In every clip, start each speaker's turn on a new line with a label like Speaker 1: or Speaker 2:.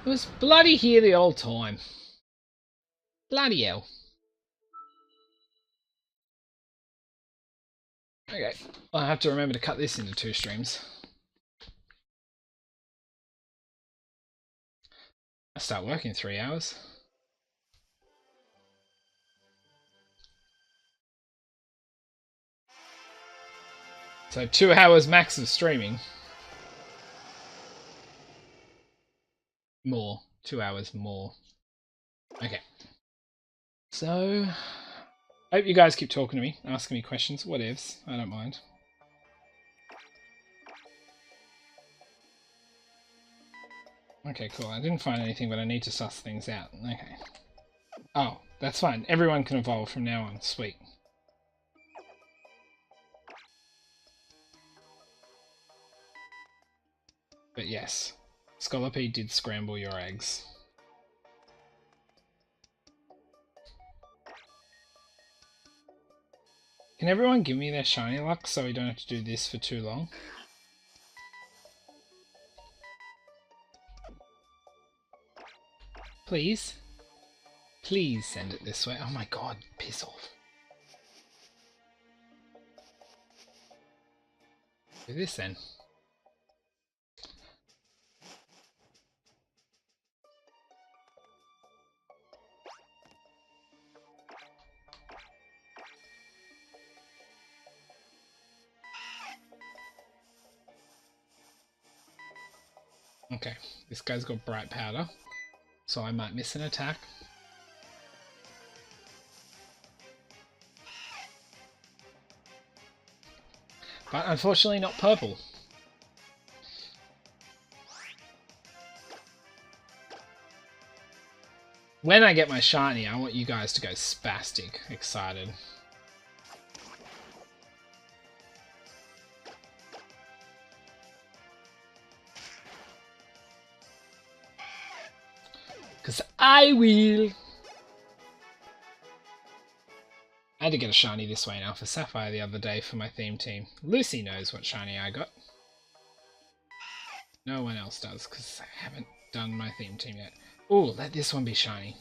Speaker 1: It was bloody here the old time. Bloody hell. Okay, I have to remember to cut this into 2 streams. I start working in 3 hours. So 2 hours max of streaming. More. 2 hours more. Okay. So, I hope you guys keep talking to me, asking me questions, whatevs. I don't mind. Okay, cool. I didn't find anything, but I need to suss things out. Okay. Oh, that's fine. Everyone can evolve from now on. Sweet. But yes, Scallopy did scramble your eggs. Can everyone give me their shiny luck so we don't have to do this for too long? Please? Please send it this way. Oh my god, piss off. Do this then. Okay, this guy's got bright powder, so I might miss an attack. But unfortunately not purple. When I get my shiny, I want you guys to go spastic excited. Because I will. I had to get a shiny this way now for Sapphire the other day for my theme team. Lucy knows what shiny I got. No one else does because I haven't done my theme team yet. Ooh, let this one be shiny.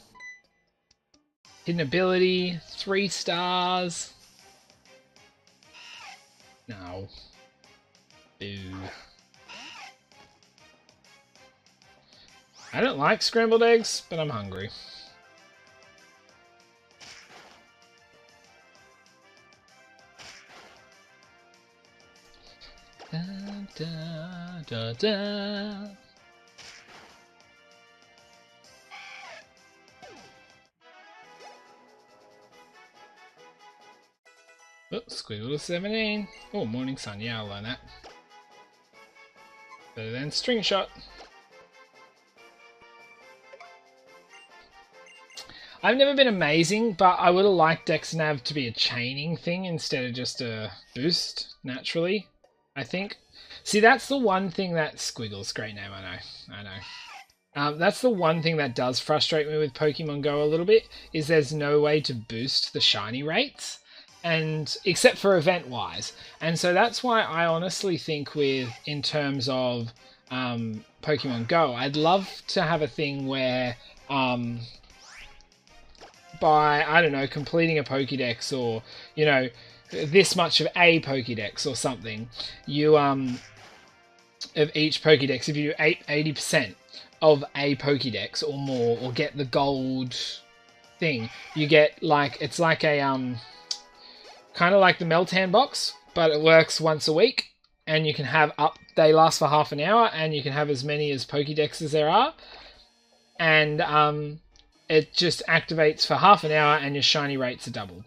Speaker 1: Hidden ability, 3 stars. No. Boo. I don't like scrambled eggs, but I'm hungry. Da, da, da, da. Oh, Squiggle 17. Oh, Morning Sun. Yeah, I'll learn that. Better than String Shot. I've never been amazing, but I would have liked Dex Nav to be a chaining thing instead of just a boost, naturally, I think. See, that's the one thing that... Squiggles, great name, I know. That's the one thing that does frustrate me with Pokemon Go a little bit, is there's no way to boost the shiny rates, and except for event-wise. And so that's why I honestly think in terms of Pokemon Go, I'd love to have a thing where... by, I don't know, completing a Pokédex or, you know, this much of a Pokédex or something, you, of each Pokédex, if you do 80% of a Pokédex or more, or get the gold thing, you get, like, it's like a, kind of like the Meltan box, but it works once a week, and you can have they last for half an hour, and you can have as many as Pokédex as there are, and, it just activates for half an hour and your shiny rates are doubled.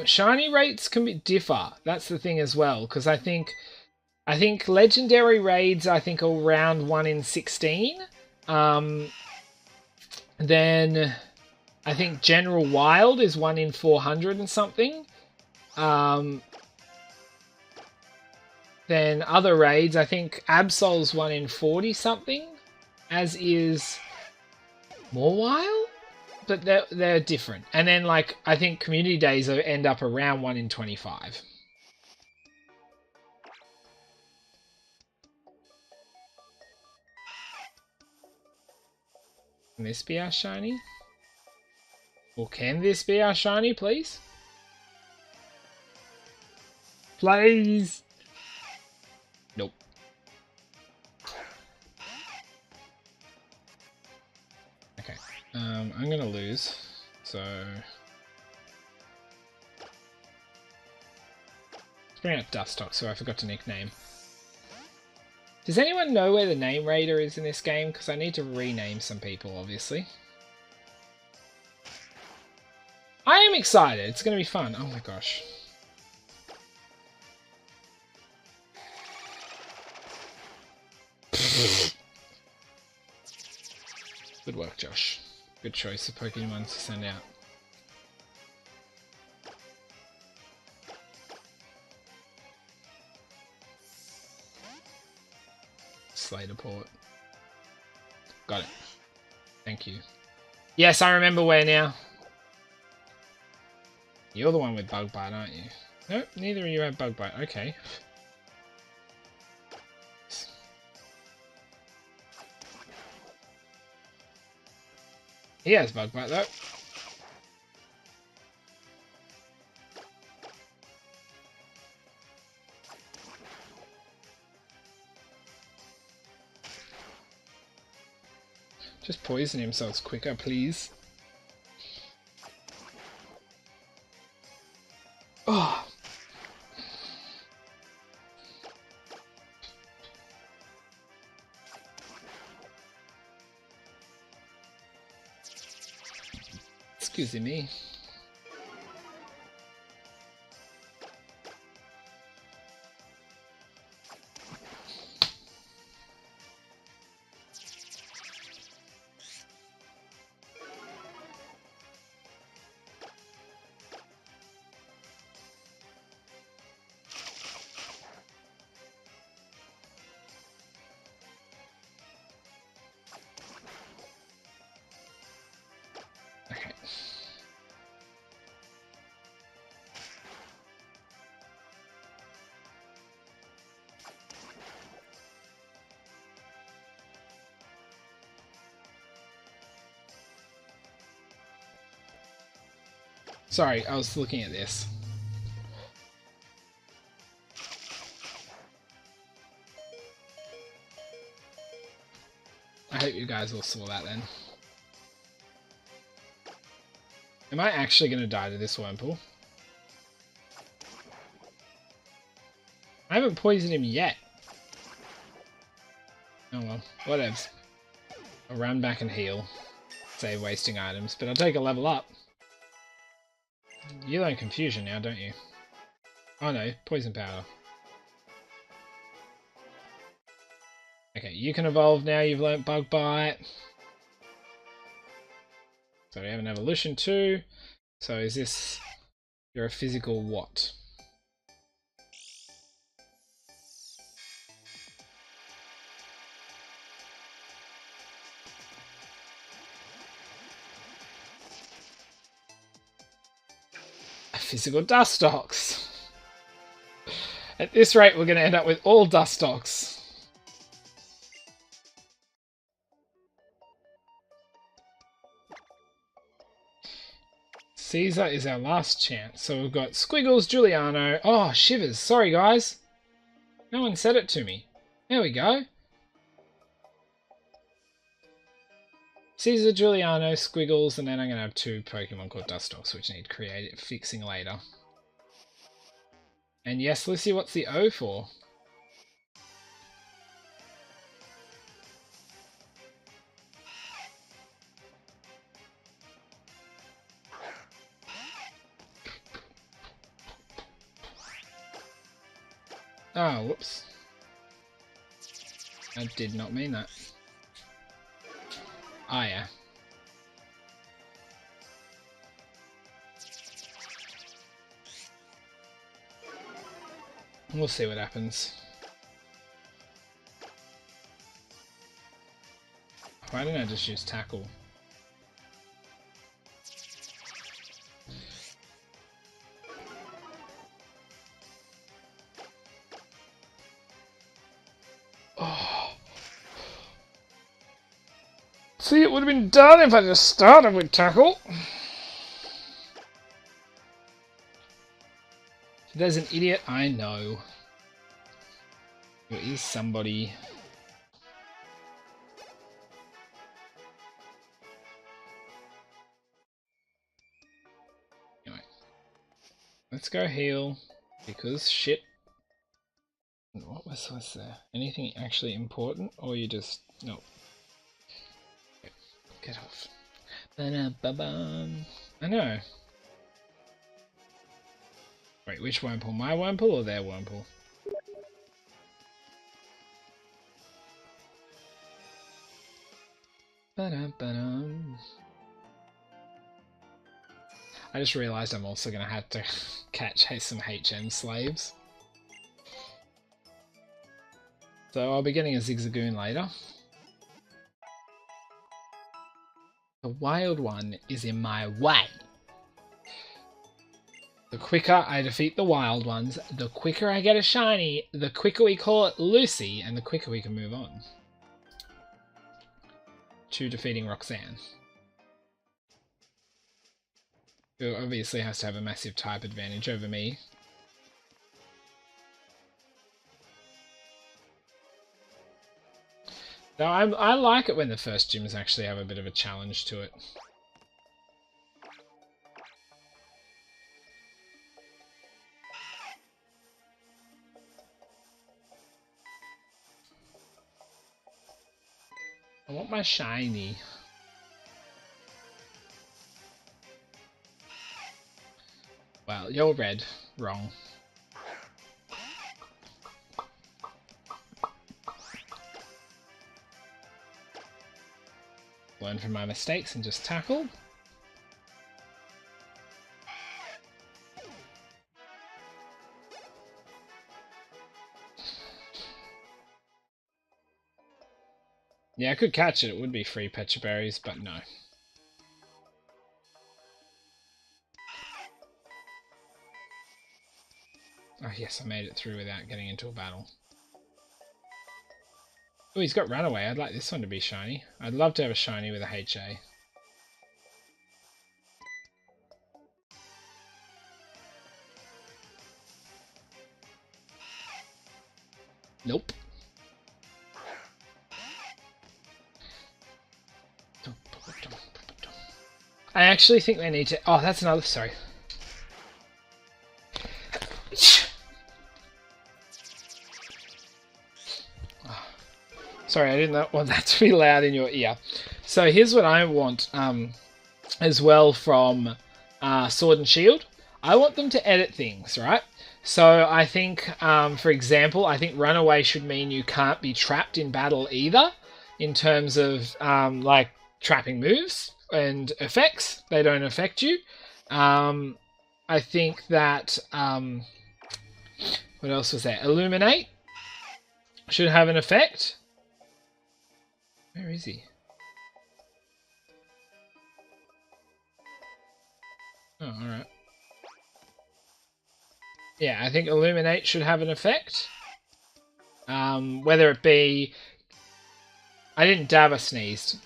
Speaker 1: Shiny rates can differ. That's the thing as well, because I think legendary raids are around 1 in 16. Then I think general wild is 1 in 400 and something. Then other raids, I think Absol's 1 in 40 something. As is more wild, but they're different. And then, like, I think community days end up around 1 in 25. Can this be our shiny? Or can this be our shiny, please? Please! Nope. Okay. I'm gonna lose. So... let's bring out Dustox, who I forgot to nickname. Does anyone know where the name Raider is in this game? Because I need to rename some people, obviously. I am excited. It's going to be fun. Oh my gosh. Good work, Josh. Good choice of Pokemon to send out. Slater Port. Got it. Thank you. Yes, I remember where now. You're the one with Bug Bite, aren't you? Nope, neither of you have Bug Bite. Okay. He has Bug Bite though. Just poison him so it's quicker, please. Oh. Excuse me. Okay. Sorry, I was looking at this. I hope you guys all saw that then. Am I actually going to die to this Wurmple? I haven't poisoned him yet. Oh well, whatevs. I'll run back and heal. Save wasting items, but I'll take a level up. You learn Confusion now, don't you? Oh no, Poison Powder. Okay, you can evolve now, you've learnt Bug Bite. So we have an evolution too. So is this... you're a physical what? A physical Dustox! At this rate we're going to end up with all Dustox. Caesar is our last chance. So we've got Squiggles, Giuliano. Oh, shivers. Sorry, guys. No one said it to me. There we go. Caesar, Giuliano, Squiggles, and then I'm going to have two Pokemon called Dustox, which need creative fixing later. And yes, Lucy, what's the O for? Oh, whoops. I did not mean that. Ah, yeah. We'll see what happens. Why didn't I just use Tackle? Oh. See, it would have been done if I just started with tackle. There's an idiot I know. There is somebody. Anyway. Let's go heal. Because shit. What was there? Anything actually important? Or you just... No. Get off. Ba-da-ba-bum. I know. Wait, which Wurmple? My Wurmple or their Wurmple? Ba-da-ba-dum. I just realised I'm also going to have to catch some HM slaves. So I'll be getting a Zigzagoon later. The wild one is in my way. The quicker I defeat the wild ones, the quicker I get a shiny, the quicker we call it Lucy, and the quicker we can move on to defeating Roxanne. Who obviously has to have a massive type advantage over me. No, I like it when the first gyms actually have a bit of a challenge to it. I want my shiny. Well, you're red. Wrong. Learn from my mistakes and just tackle. Yeah, I could catch it. It would be free Pecha Berries, but no. Oh yes, I made it through without getting into a battle. Oh, he's got Runaway. I'd like this one to be shiny. I'd love to have a shiny with a HA. Nope. I actually think they need to... Oh, that's another... Sorry. Sorry, I didn't want that to be loud in your ear. So here's what I want as well from Sword and Shield. I want them to edit things, right? So I think, for example, I think Runaway should mean you can't be trapped in battle either, in terms of like trapping moves and effects. They don't affect you. I think that what else was there? Illuminate should have an effect. Where is he? Oh, alright. Yeah, I think Illuminate should have an effect. Whether it be... I didn't dab, I sneezed.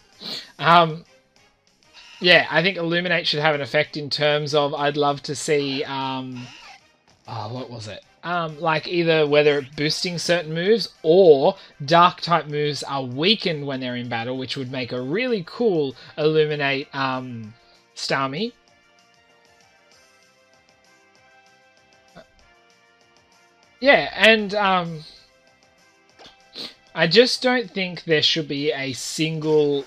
Speaker 1: Yeah, I think Illuminate should have an effect in terms of I'd love to see... oh, what was it? Like either whether it boosting certain moves or dark type moves are weakened when they're in battle, which would make a really cool Illuminate Starmie. Yeah, and I just don't think there should be a single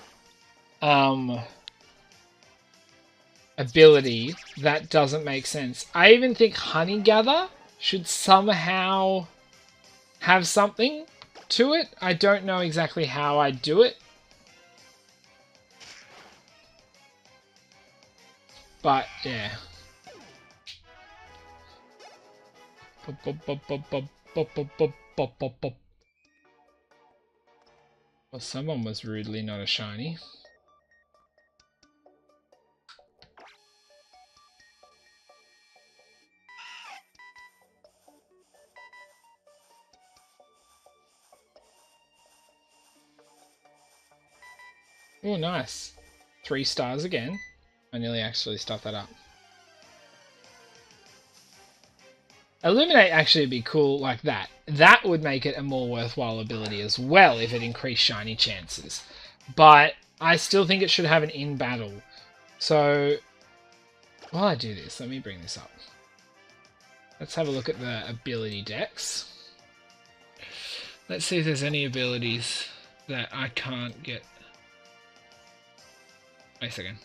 Speaker 1: ability that doesn't make sense. I even think Honey Gather should somehow have something to it. I don't know exactly how I'd do it. But, yeah. Well, someone was rudely not a shiny. Oh, nice. 3 stars again. I nearly actually stuffed that up. Illuminate actually would be cool like that. That would make it a more worthwhile ability as well if it increased shiny chances. But I still think it should have an in-battle. So, while I do this, let me bring this up. Let's have a look at the ability decks. Let's see if there's any abilities that I can't get. Wait a second.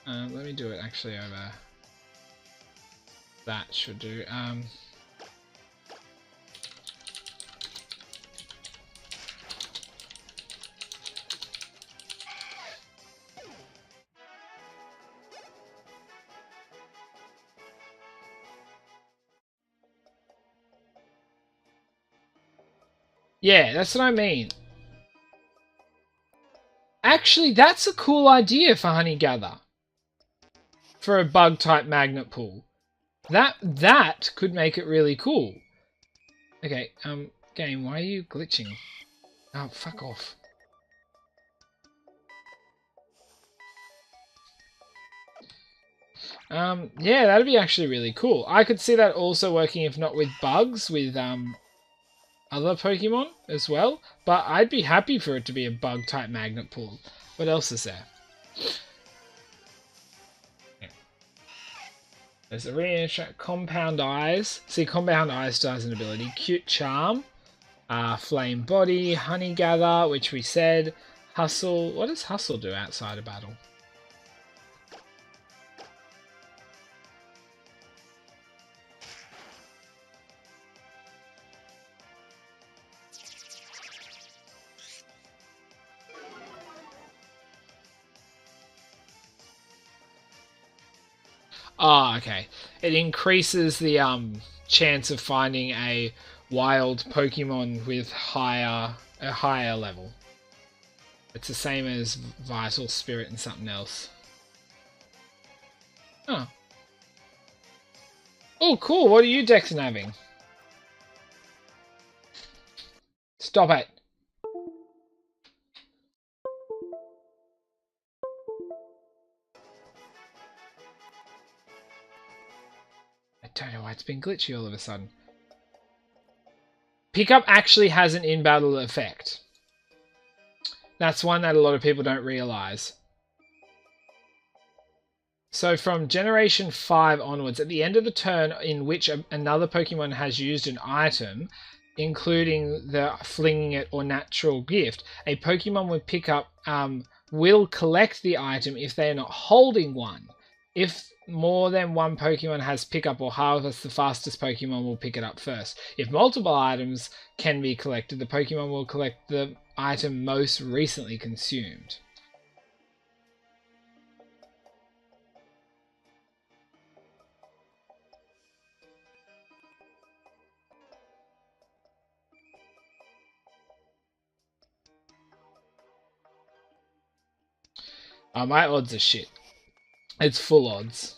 Speaker 1: Let me do it actually over. That should do. Yeah, that's what I mean. Actually, that's a cool idea for Honey Gather. For a bug-type magnet pool. That could make it really cool. Okay, game, why are you glitching? Oh, fuck off. Yeah, that'd be actually really cool. I could see that also working, if not with bugs, with other Pokemon as well. But I'd be happy for it to be a bug-type magnet pool. What else is there? There's a Compound Eyes. See, Compound Eyes still has an ability. Cute Charm. Flame Body. Honey Gather, which we said. Hustle. What does Hustle do outside of battle? Ah, okay. It increases the chance of finding a wild Pokemon with a higher level. It's the same as Vital Spirit and something else. Oh. Oh, cool. What are you Dex having? Stop it. I don't know why it's been glitchy all of a sudden. Pickup actually has an in-battle effect. That's one that a lot of people don't realize. So from Generation 5 onwards, at the end of the turn in which another Pokemon has used an item, including the flinging it or natural gift, a Pokemon with Pickup will collect the item if they are not holding one. If more than one Pokemon has Pickup or Harvest, the fastest Pokemon will pick it up first. If multiple items can be collected, the Pokemon will collect the item most recently consumed. My odds are shit. It's full odds.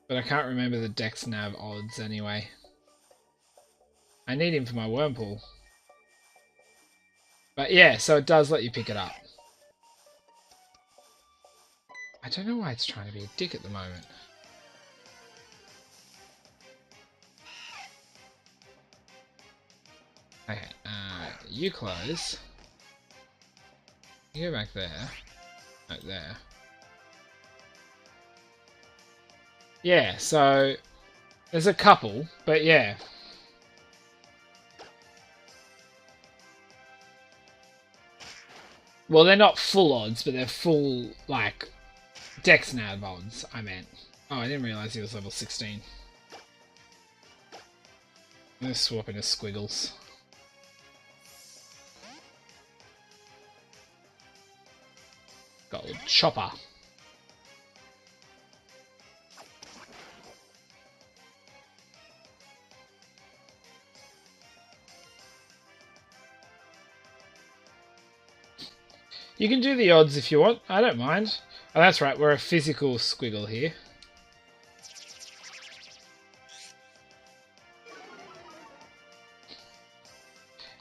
Speaker 1: But I can't remember the Dex Nav odds anyway. I need him for my Wurmple. But yeah, so it does let you pick it up. I don't know why it's trying to be a dick at the moment. Okay, you close. You go back there. Right there. Yeah, so there's a couple, but yeah. Well, they're not full odds, but they're full, like, Dex Nav odds, I meant. Oh, I didn't realise he was level 16. I'm going to swap into Squiggles. Gold Chopper. You can do the odds if you want. I don't mind. Oh, that's right. We're a physical squiggle here.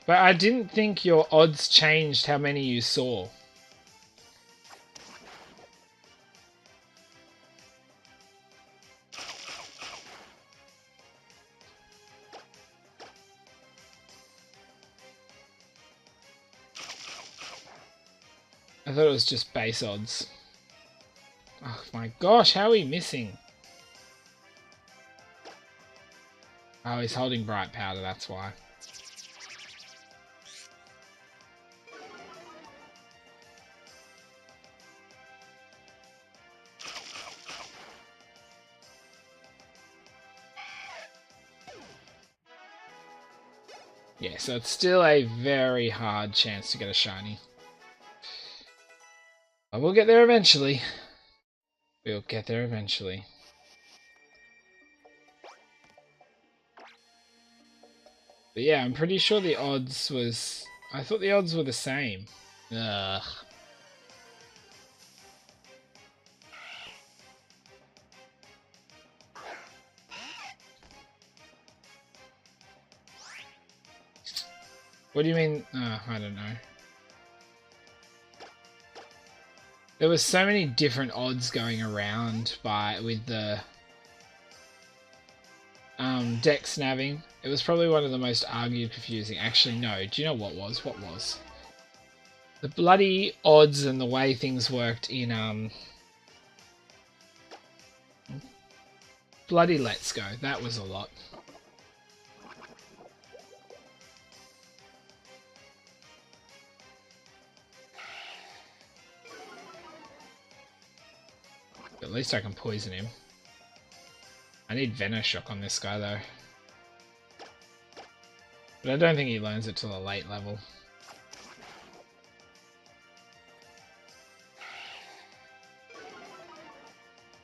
Speaker 1: But I didn't think your odds changed how many you saw. I thought it was just base odds. Oh my gosh, how are we missing? Oh, he's holding bright powder, that's why. Yeah, so it's still a very hard chance to get a shiny. But we'll get there eventually. We'll get there eventually. But yeah, I'm pretty sure the odds was... I thought the odds were the same. Ugh. What do you mean? I don't know. There was so many different odds going around with the deck snapping. It was probably one of the most argued confusing. Actually, no. Do you know what was? What was? The bloody odds and the way things worked in bloody Let's Go. That was a lot. At least I can poison him. I need Venoshock on this guy though. But I don't think he learns it till a late level.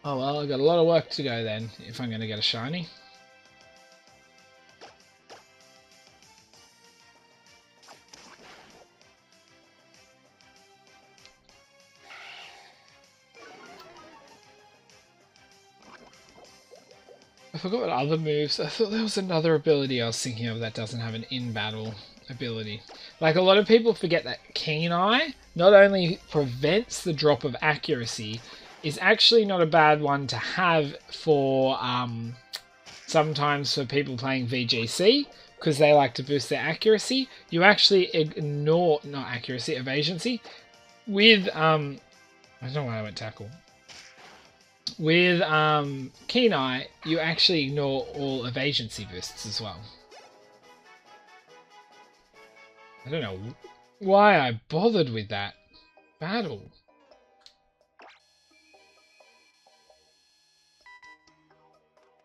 Speaker 1: Oh well, I've got a lot of work to go then, if I'm going to get a shiny. I forgot what other moves. I thought there was another ability I was thinking of that doesn't have an in-battle ability. Like, a lot of people forget that Keen Eye not only prevents the drop of accuracy, is actually not a bad one to have for sometimes for people playing VGC, because they like to boost their accuracy. You actually ignore, not accuracy, evasioncy. With, I don't know why I went tackle. With Keen Eye, you actually ignore all evasioncy boosts as well. I don't know why I bothered with that battle.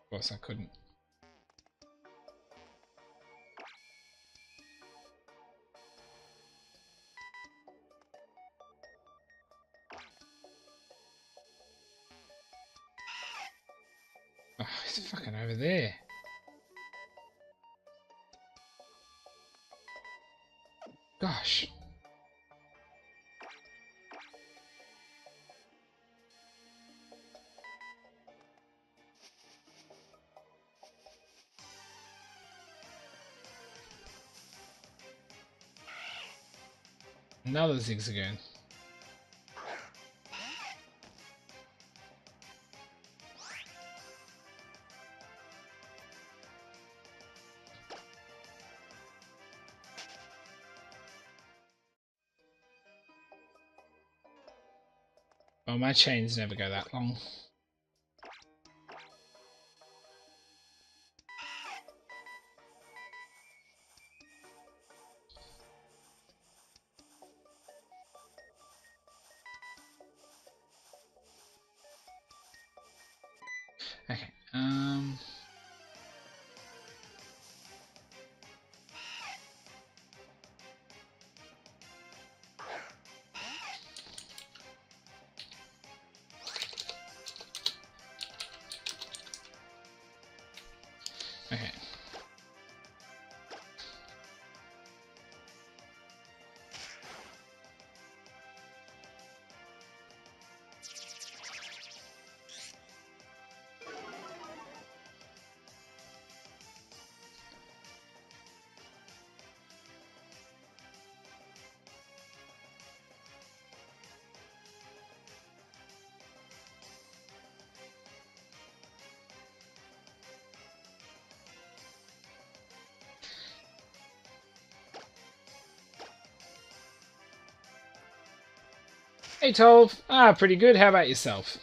Speaker 1: Of course I couldn't. Oh, he's fucking over there. Gosh. Another Zigzagoon. Oh, my chains never go that long. Okay, okay. Hey, Tolv. Ah, pretty good. How about yourself?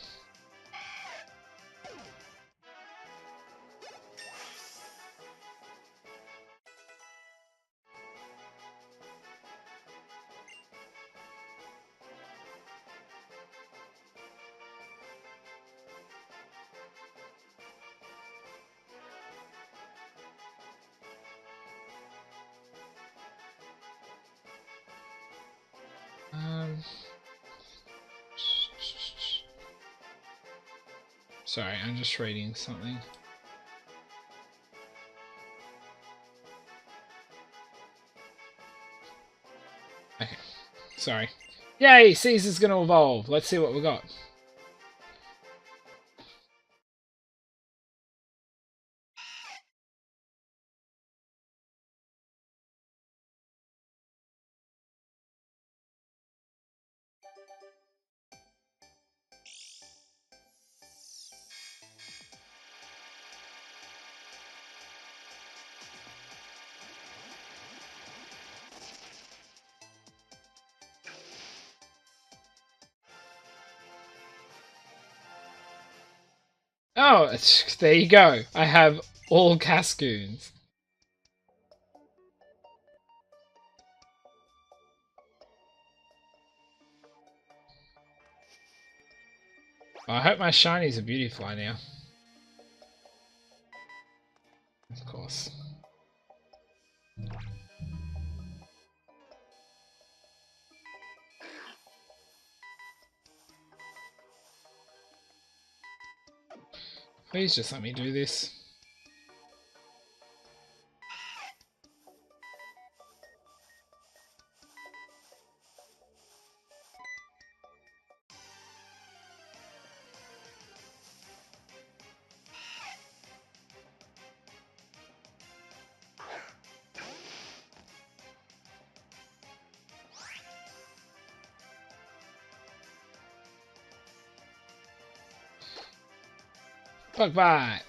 Speaker 1: Sorry, I'm just reading something. Okay, sorry. Yay, Caesar's gonna evolve. Let's see what we got. Oh, there you go. I have all Cascoons. I hope my shinies are Beautifly now. Of course. Please just let me do this. Bug bite.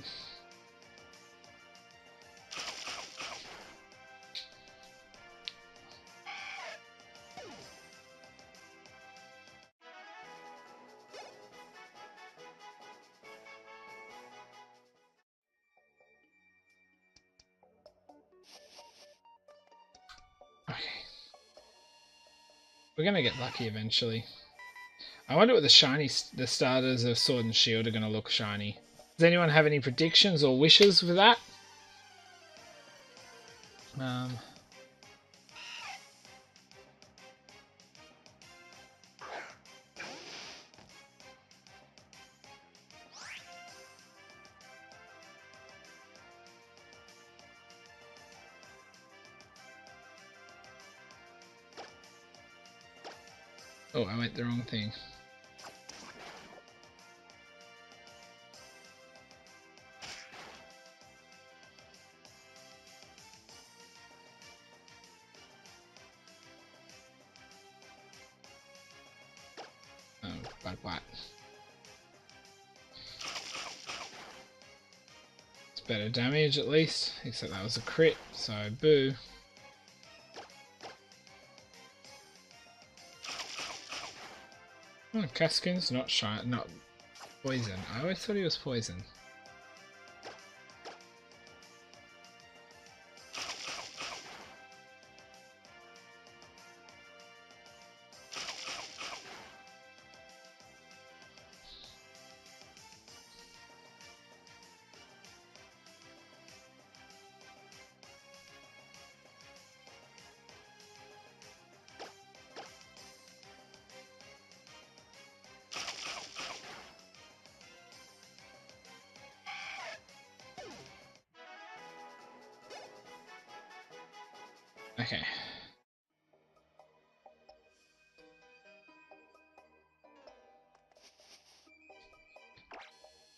Speaker 1: Okay. We're gonna get lucky eventually. I wonder what the starters of Sword and Shield are gonna look shiny. Does anyone have any predictions or wishes for that? Oh, I went the wrong thing. Oh, bad what? It's better damage at least, except that was a crit, so boo. Oh, Caskin's not not poison. I always thought he was poison. Okay.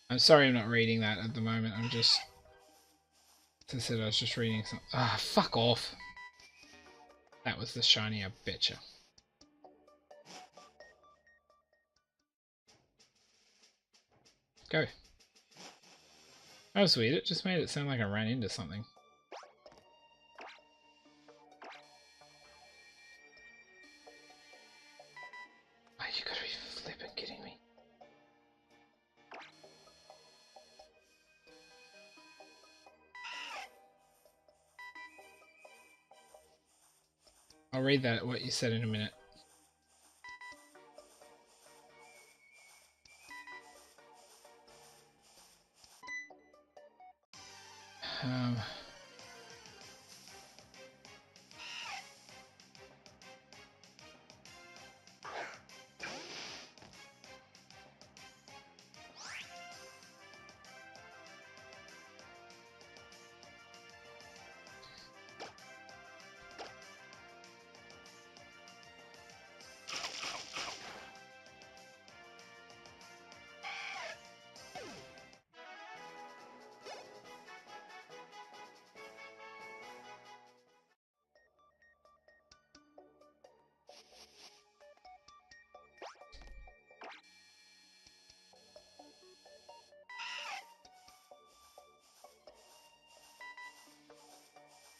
Speaker 1: I'm sorry I'm not reading that at the moment. I'm just... As I said, I was just reading some... Ah, fuck off. That was the shiny, I betcha. Go. That was weird. It just made it sound like I ran into something. Oh, you gotta be I'll read that what you said in a minute.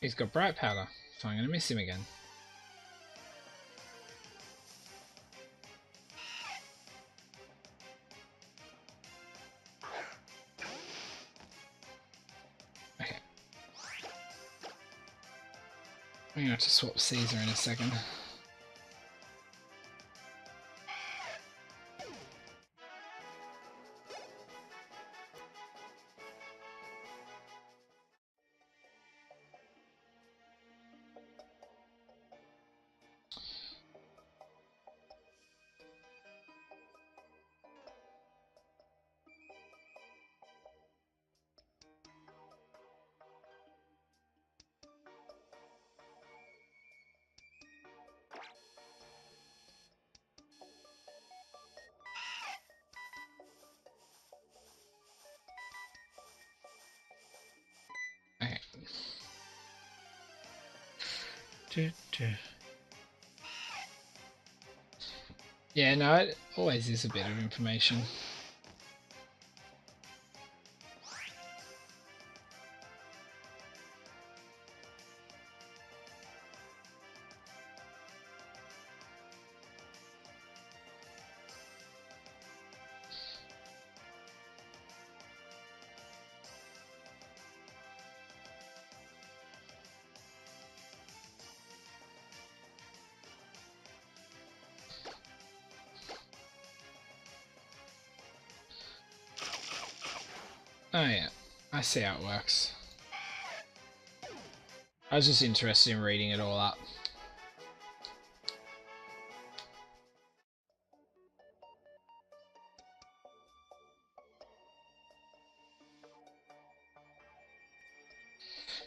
Speaker 1: He's got bright powder, so I'm going to miss him again. Okay. I'm going to have to swap Caesar in a second. Okay. Yeah, no, it always is a bit of information. Oh yeah, I see how it works. I was just interested in reading it all up.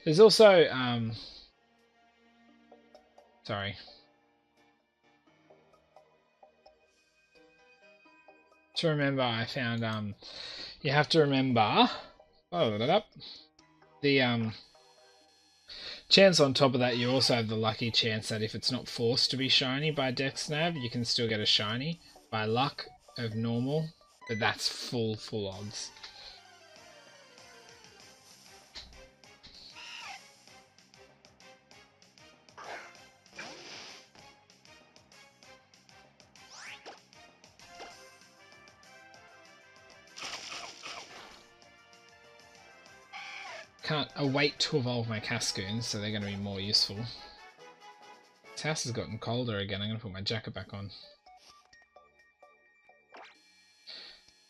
Speaker 1: There's also, sorry. To remember, I found, you have to remember, the, chance on top of that, you also have the lucky chance that if it's not forced to be shiny by Dex Nav, you can still get a shiny by luck of normal, but that's full odds. Can't await to evolve my Cascoons, so they're going to be more useful. This house has gotten colder again. I'm going to put my jacket back on.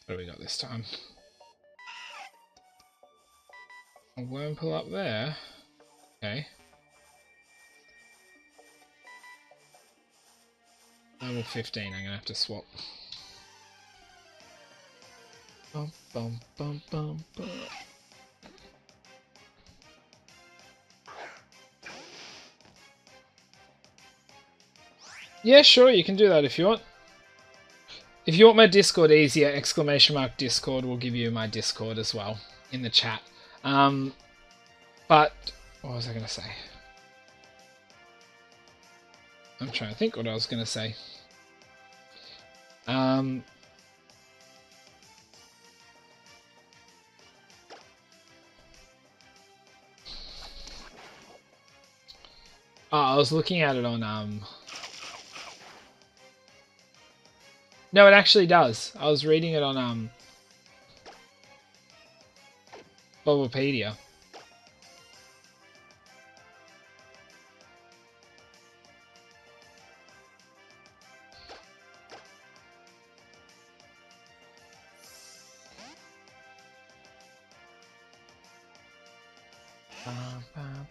Speaker 1: What do we got this time? A Wurmple up there. Okay. Level 15, I'm going to have to swap. Bum, bum, bum, bum, bum. Yeah, sure, you can do that if you want. If you want my Discord easier, !Discord will give you my Discord as well in the chat. But what was I going to say? I'm trying to think what I was going to say. Oh, I was looking at it on No, it actually does. I was reading it on Bulbapedia.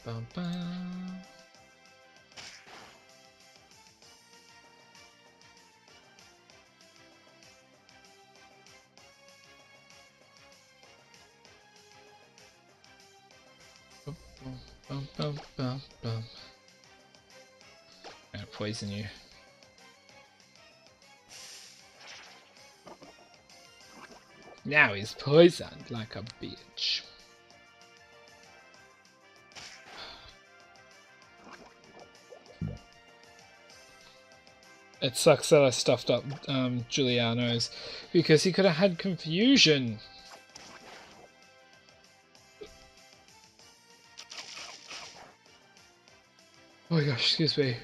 Speaker 1: bum, bum. Bum, bum, bum, bum, bum. I'm gonna poison you. Now he's poisoned like a bitch. It sucks that I stuffed up Giuliano's because he could have had confusion. Oh my gosh, excuse me.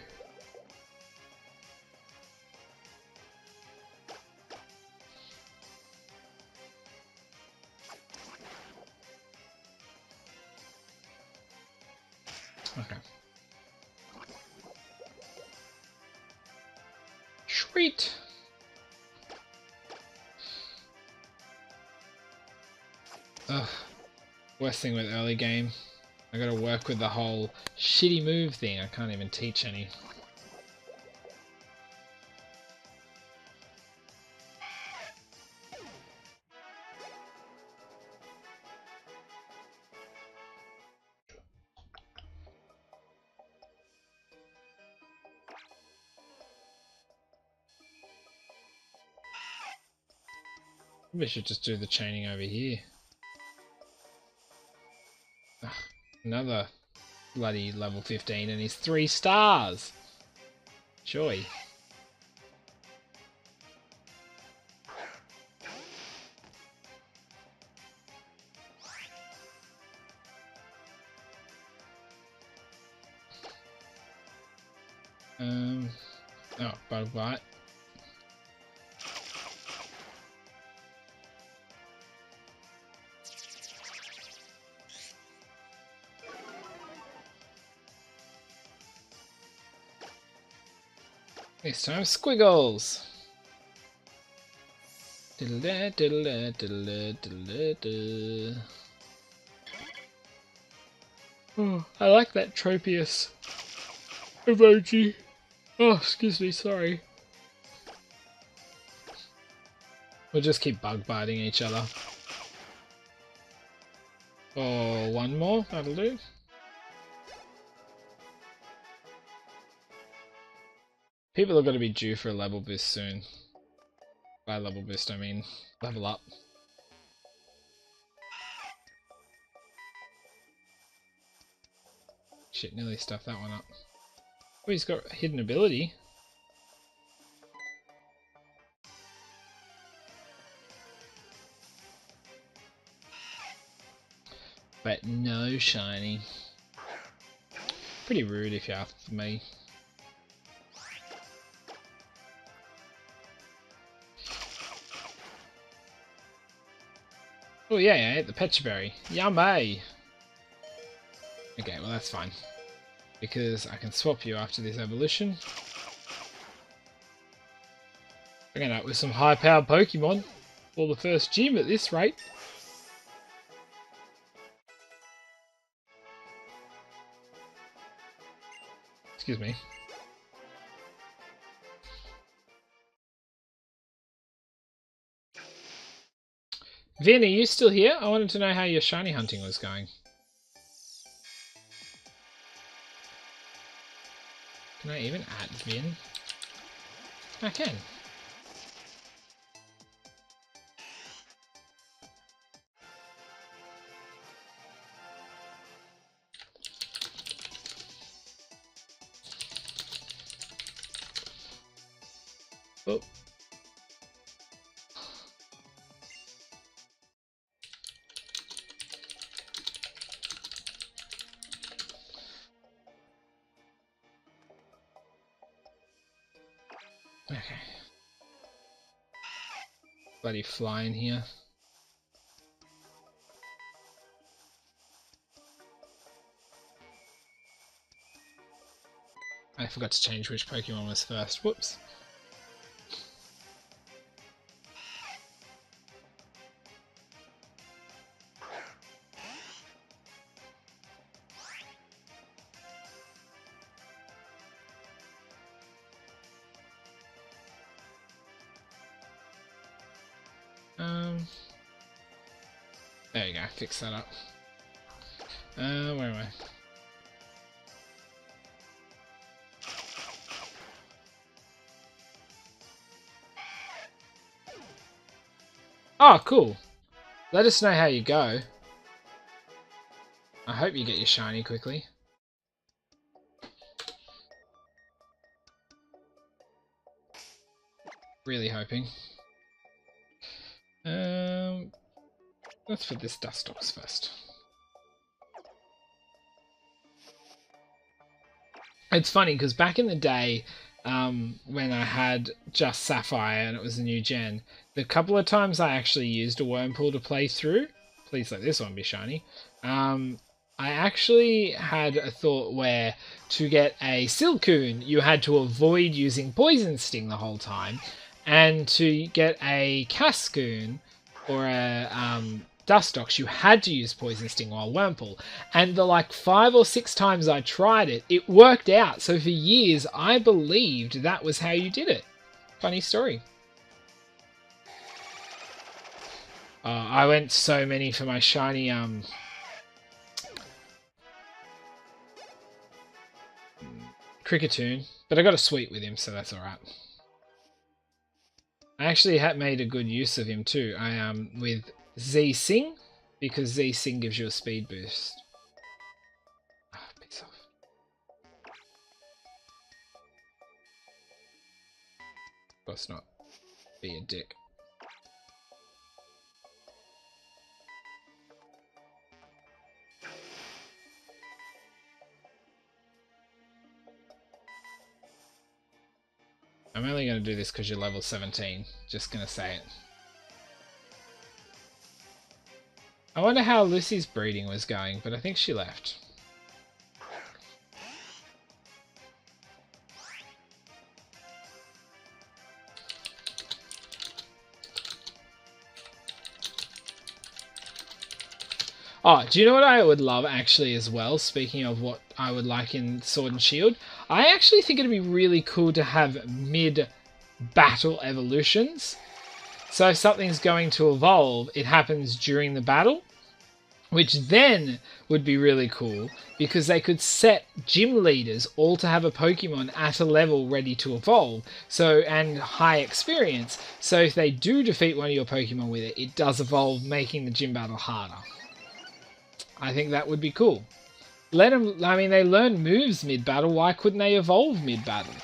Speaker 1: Okay. Sweet. Ugh. Worst thing with early game. I gotta work with the whole shitty move thing. I can't even teach any. Maybe I should just do the chaining over here. Ugh, another bloody level 15 and he's 3 stars. Joy. Oh, bug bite. This time squiggles. Diddle-da, diddle-da, diddle-da, diddle-da. Oh, I like that Tropius emoji. Oh, excuse me, sorry. We'll just keep bug biting each other. Oh, one more, that'll do. People are going to be due for a level boost soon. By level boost, I mean level up. Shit, nearly stuffed that one up. Oh, he's got hidden ability. But no shiny. Pretty rude if you ask me. Oh yeah, I ate the Pecha Berry. Yummy! Okay, well that's fine. Because I can swap you after this evolution. Bringing up with some high-powered Pokemon. For the first gym at this rate. Excuse me. Vin, are you still here? I wanted to know how your shiny hunting was going. Can I even add Vin? I can. Oh. Okay. Bloody fly in here. I forgot to change which Pokemon was first. Whoops. There you go. Fix that up. Where am I? Oh, cool. Let us know how you go. I hope you get your shiny quickly. Really hoping. Let's put this Dustox first. It's funny because back in the day, when I had just Sapphire and it was a new gen, the couple of times I actually used a Wurmple to play through, please let this one be shiny, I actually had a thought where to get a Silcoon, you had to avoid using Poison Sting the whole time, and to get a Cascoon or a Dustox, you had to use Poison Sting while Wurmple. And the like 5 or 6 times I tried it, it worked out. So for years, I believed that was how you did it. Funny story. I went so many for my shiny Cricketoon, but I got a sweet with him, so that's alright. I actually had made a good use of him too. I with Z Sing, because Z Sing gives you a speed boost. Oh, piss off. Of course not. Be a dick. I'm only going to do this because you're level 17. Just going to say it. I wonder how Lucy's breeding was going, but I think she left. Oh, do you know what I would love actually as well? Speaking of what I would like in Sword and Shield, I actually think it'd be really cool to have mid-battle evolutions. So if something's going to evolve, it happens during the battle, which then would be really cool because they could set gym leaders all to have a Pokemon at a level ready to evolve, so and high experience. So if they do defeat one of your Pokemon with it, it does evolve, making the gym battle harder. I think that would be cool. Let them, I mean, they learn moves mid-battle. Why couldn't they evolve mid-battle?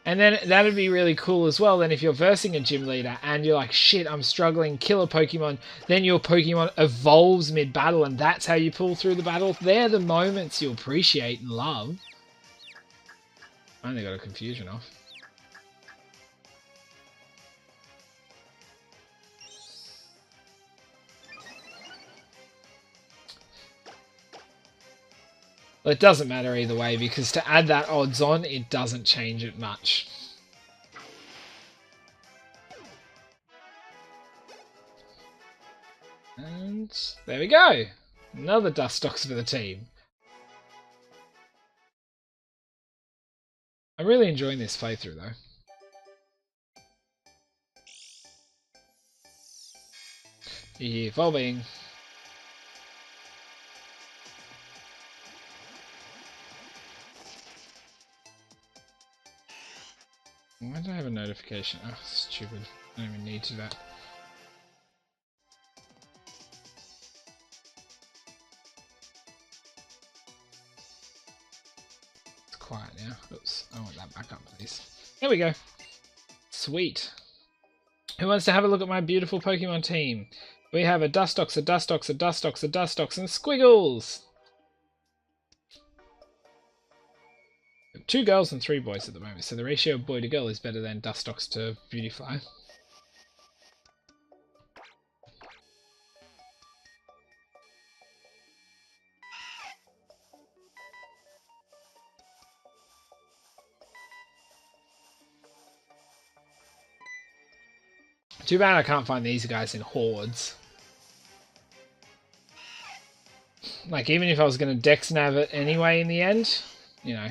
Speaker 1: And then that'd be really cool as well. Then if you're versing a gym leader and you're like, shit, I'm struggling, kill a Pokemon, then your Pokemon evolves mid-battle and that's how you pull through the battle. They're the moments you appreciate and love. I only got a confusion off. Well, it doesn't matter either way, because to add that odds on, it doesn't change it much. And there we go. Another Dustox for the team. I'm really enjoying this playthrough though. Evolving. Why did I have a notification? Oh, stupid. I don't even need to do that. It's quiet now. Oops. I want that back up, please. There we go. Sweet. Who wants to have a look at my beautiful Pokemon team? We have a Dustox, a Dustox, a Dustox, a Dustox, and Squiggles! 2 girls and 3 boys at the moment, so the ratio of boy to girl is better than Dustox to Beautifly. Too bad I can't find these guys in hordes. Like, even if I was going to Dex Nav it anyway in the end, you know.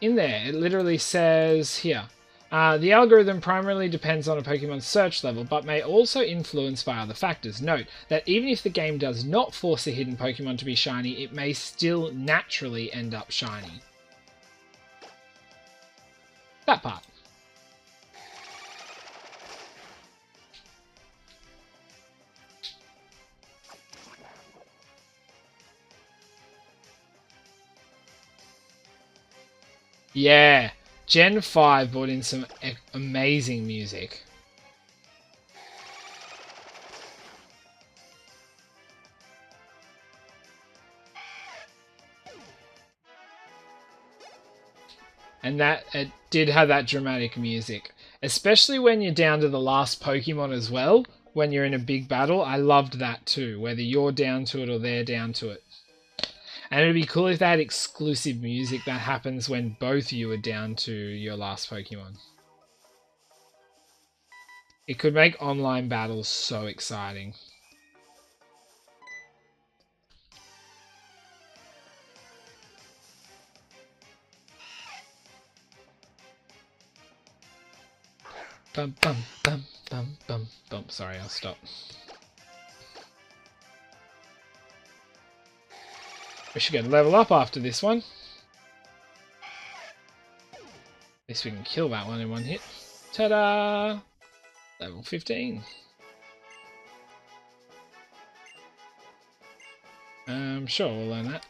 Speaker 1: in there. It literally says here. The algorithm primarily depends on a Pokemon's search level, but may also influence by other factors. Note that even if the game does not force a hidden Pokemon to be shiny, it may still naturally end up shiny. That part. Yeah, Gen 5 brought in some amazing music. And that it did have that dramatic music, especially when you're down to the last Pokemon as well. When you're in a big battle, I loved that too. Whether you're down to it or they're down to it, and it'd be cool if they had exclusive music that happens when both you are down to your last Pokemon. It could make online battles so exciting. Bum bum bum bum bum bum. Sorry, I'll stop. We should get a level up after this one. At least we can kill that one in one hit. Ta-da! Level 15. Sure, we'll learn that.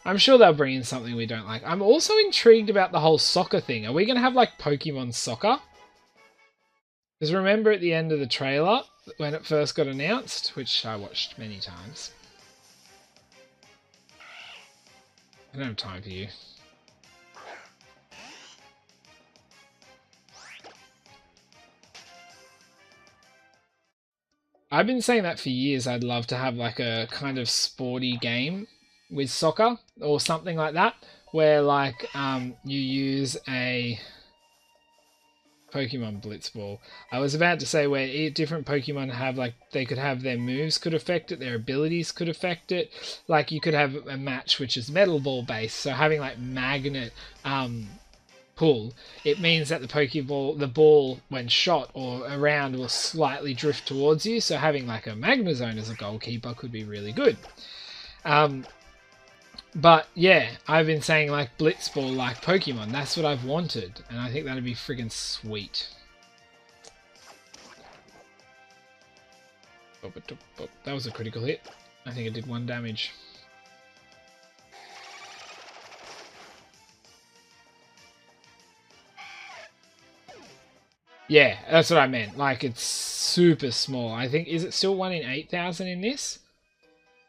Speaker 1: I'm sure they'll bring in something we don't like. I'm also intrigued about the whole soccer thing. Are we going to have like Pokemon Soccer? Because remember at the end of the trailer, when it first got announced, which I watched many times. I don't have time for you. I've been saying that for years. I'd love to have like a kind of sporty game with soccer or something like that, where like you use a Pokemon Blitzball. I was about to say where different Pokemon have like they could have their moves could affect it, their abilities could affect it. Like you could have a match which is Metal Ball based, so having like magnet pull, it means that the Pokeball, the ball when shot or around will slightly drift towards you. So having like a Magnezone as a goalkeeper could be really good. But yeah, I've been saying like Blitzball like Pokemon. That's what I've wanted, and I think that'd be friggin' sweet. That was a critical hit. I think it did 1 damage. Yeah, that's what I meant. Like, it's super small. I think, is it still 1 in 8,000 in this?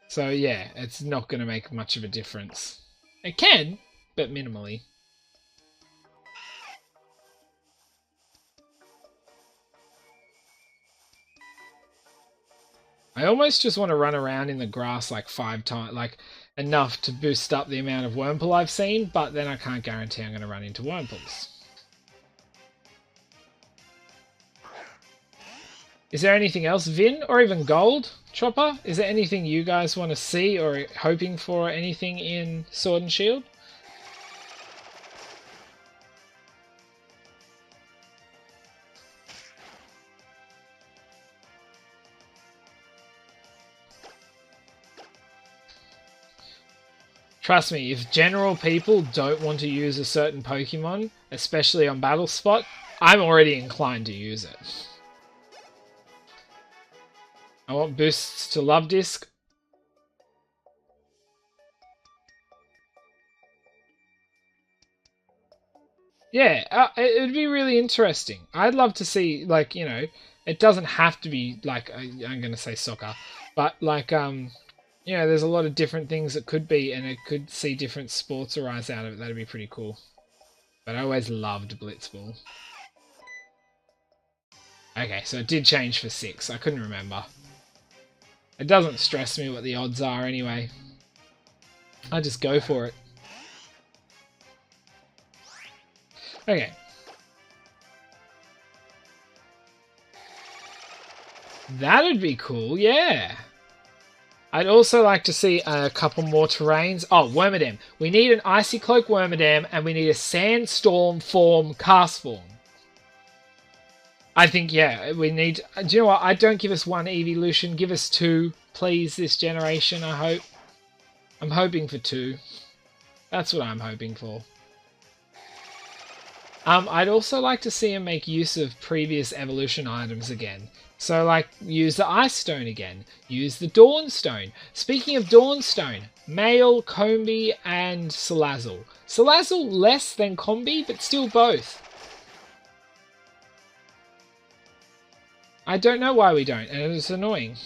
Speaker 1: So yeah, it's not going to make much of a difference. It can, but minimally. I almost just want to run around in the grass like 5 times, like enough to boost up the amount of Wurmple I've seen, but then I can't guarantee I'm going to run into Wurmples. Is there anything else, Vin, or even Gold, Chopper? Is there anything you guys want to see or hoping for anything in Sword and Shield? Trust me, if general people don't want to use a certain Pokemon, especially on Battle Spot, I'm already inclined to use it. I want boosts to Love Disc. Yeah, it would be really interesting. I'd love to see, like, you know, it doesn't have to be, like, I'm going to say soccer, but, like, you know, there's a lot of different things it could be, and it could see different sports arise out of it. That'd be pretty cool. But I always loved Blitzball. Okay, so it did change for 6. I couldn't remember. It doesn't stress me what the odds are anyway. I just go for it. Okay. That'd be cool, yeah. I'd also like to see a couple more terrains. Oh, Wormadam. We need an Icy Cloak Wormadam, and we need a Sandstorm form Cast Form. I think, yeah, we need... Do you know what? I don't give us one evolution. Give us two, please, this generation, I hope. I'm hoping for two. That's what I'm hoping for. I'd also like to see him make use of previous evolution items again. So, like, use the Ice Stone again. Use the Dawn Stone. Speaking of Dawn Stone, Male, Combi, and Salazzle. Salazzle less than Combi, but still both. I don't know why we don't, and it's annoying.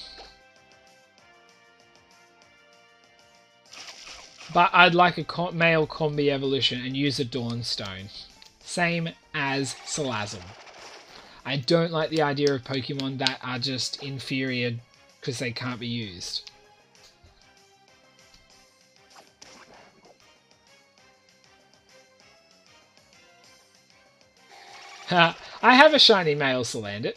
Speaker 1: But I'd like a male Combi evolution and use a Dawn Stone. Same as Salazzle. I don't like the idea of Pokemon that are just inferior because they can't be used. I have a shiny male Salandit.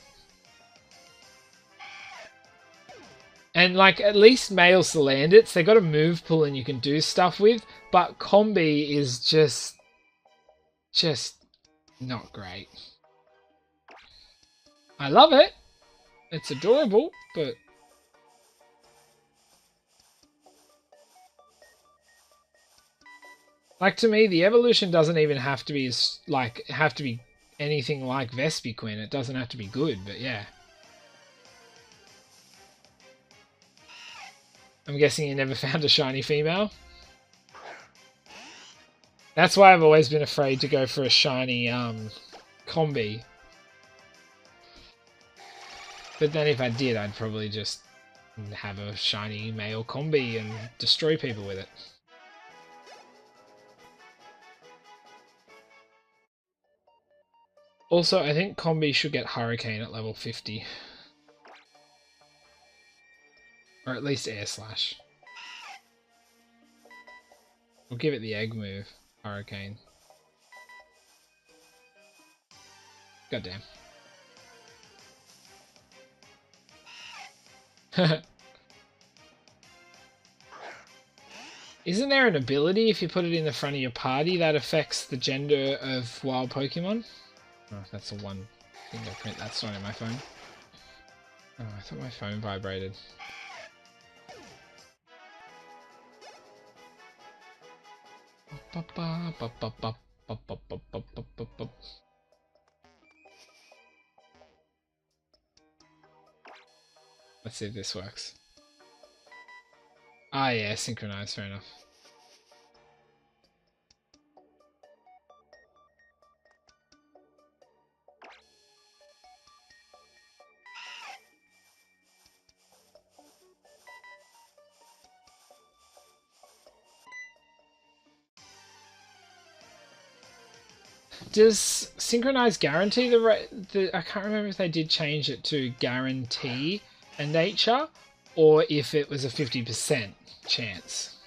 Speaker 1: And, like, at least male Salandits, they got a move pool and you can do stuff with, but Combi is just not great. I love it. It's adorable, but... Like, to me, the evolution doesn't even have to be, anything like Vespiquen. It doesn't have to be good, but yeah. I'm guessing you never found a shiny female? That's why I've always been afraid to go for a shiny, Combi. But then if I did, I'd probably just have a shiny male Combi and destroy people with it. Also, I think Combi should get Hurricane at level 50. Or at least Air Slash. We'll give it the egg move. Hurricane. Goddamn. Isn't there an ability if you put it in the front of your party that affects the gender of wild Pokemon? Oh, that's the one fingerprint. That's not in my phone. Oh, I thought my phone vibrated. Let's see if this works. Ah, yeah, synchronized, fair enough. Does synchronize guarantee the I can't remember if they did change it to guarantee a nature or if it was a 50% chance.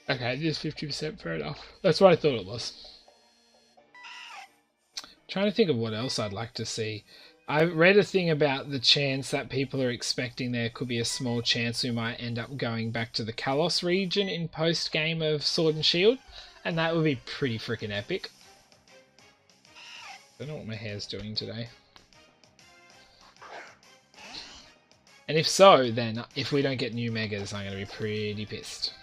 Speaker 1: Okay, it is 50%, fair enough. That's what I thought it was. Trying to think of what else I'd like to see. I read a thing about the chance that people are expecting there could be a small chance we might end up going back to the Kalos region in post-game of Sword and Shield, and that would be pretty freaking epic. I don't know what my hair's doing today. And if so, then if we don't get new Megas, I'm going to be pretty pissed.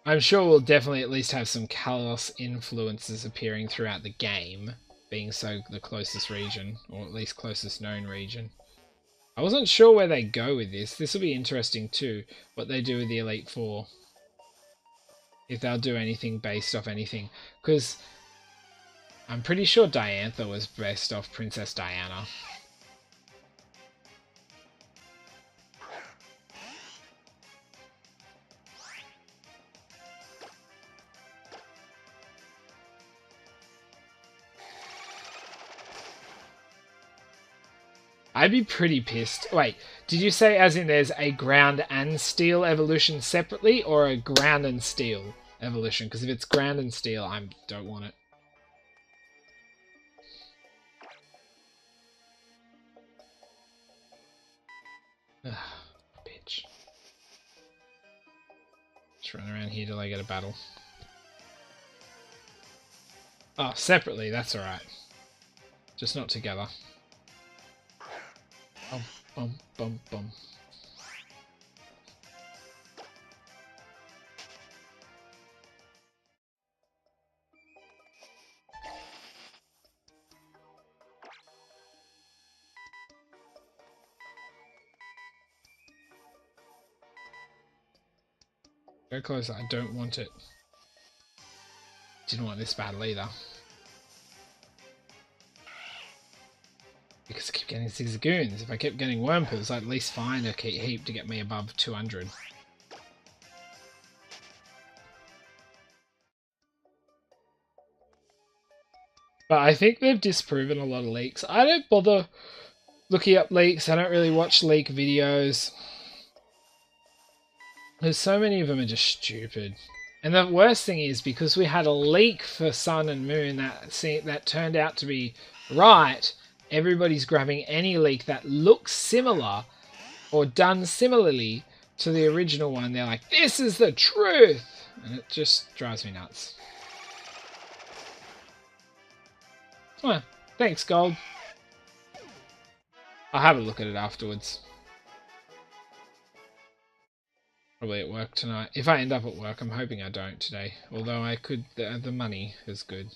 Speaker 1: I'm sure we'll definitely at least have some Kalos influences appearing throughout the game, being so the closest region, or at least closest known region. I wasn't sure where they go with this. This will be interesting too, what they do with the Elite Four. If they'll do anything based off anything. Because I'm pretty sure Diantha was based off Princess Diana. I'd be pretty pissed. Wait, did you say as in there's a ground and steel evolution separately, or a ground and steel evolution? Because if it's ground and steel, I don't want it. Ugh, bitch. Just run around here till I get a battle. Oh, separately, that's alright. Just not together. Bum, bum, bum, bum. Go closer, I don't want it. Didn't want this battle either. Because I keep getting Zigzagoons. If I kept getting Wurmples, I'd at least find a heap to get me above 200. But I think they've disproven a lot of leaks. I don't bother looking up leaks. I don't really watch leak videos. There's so many of them are just stupid. And the worst thing is, because we had a leak for Sun and Moon that turned out to be right, everybody's grabbing any leak that looks similar or done similarly to the original one. They're like, this is the truth! And it just drives me nuts. Well, thanks, Gold. I'll have a look at it afterwards. Probably at work tonight. If I end up at work, I'm hoping I don't today. Although I could, the money is good.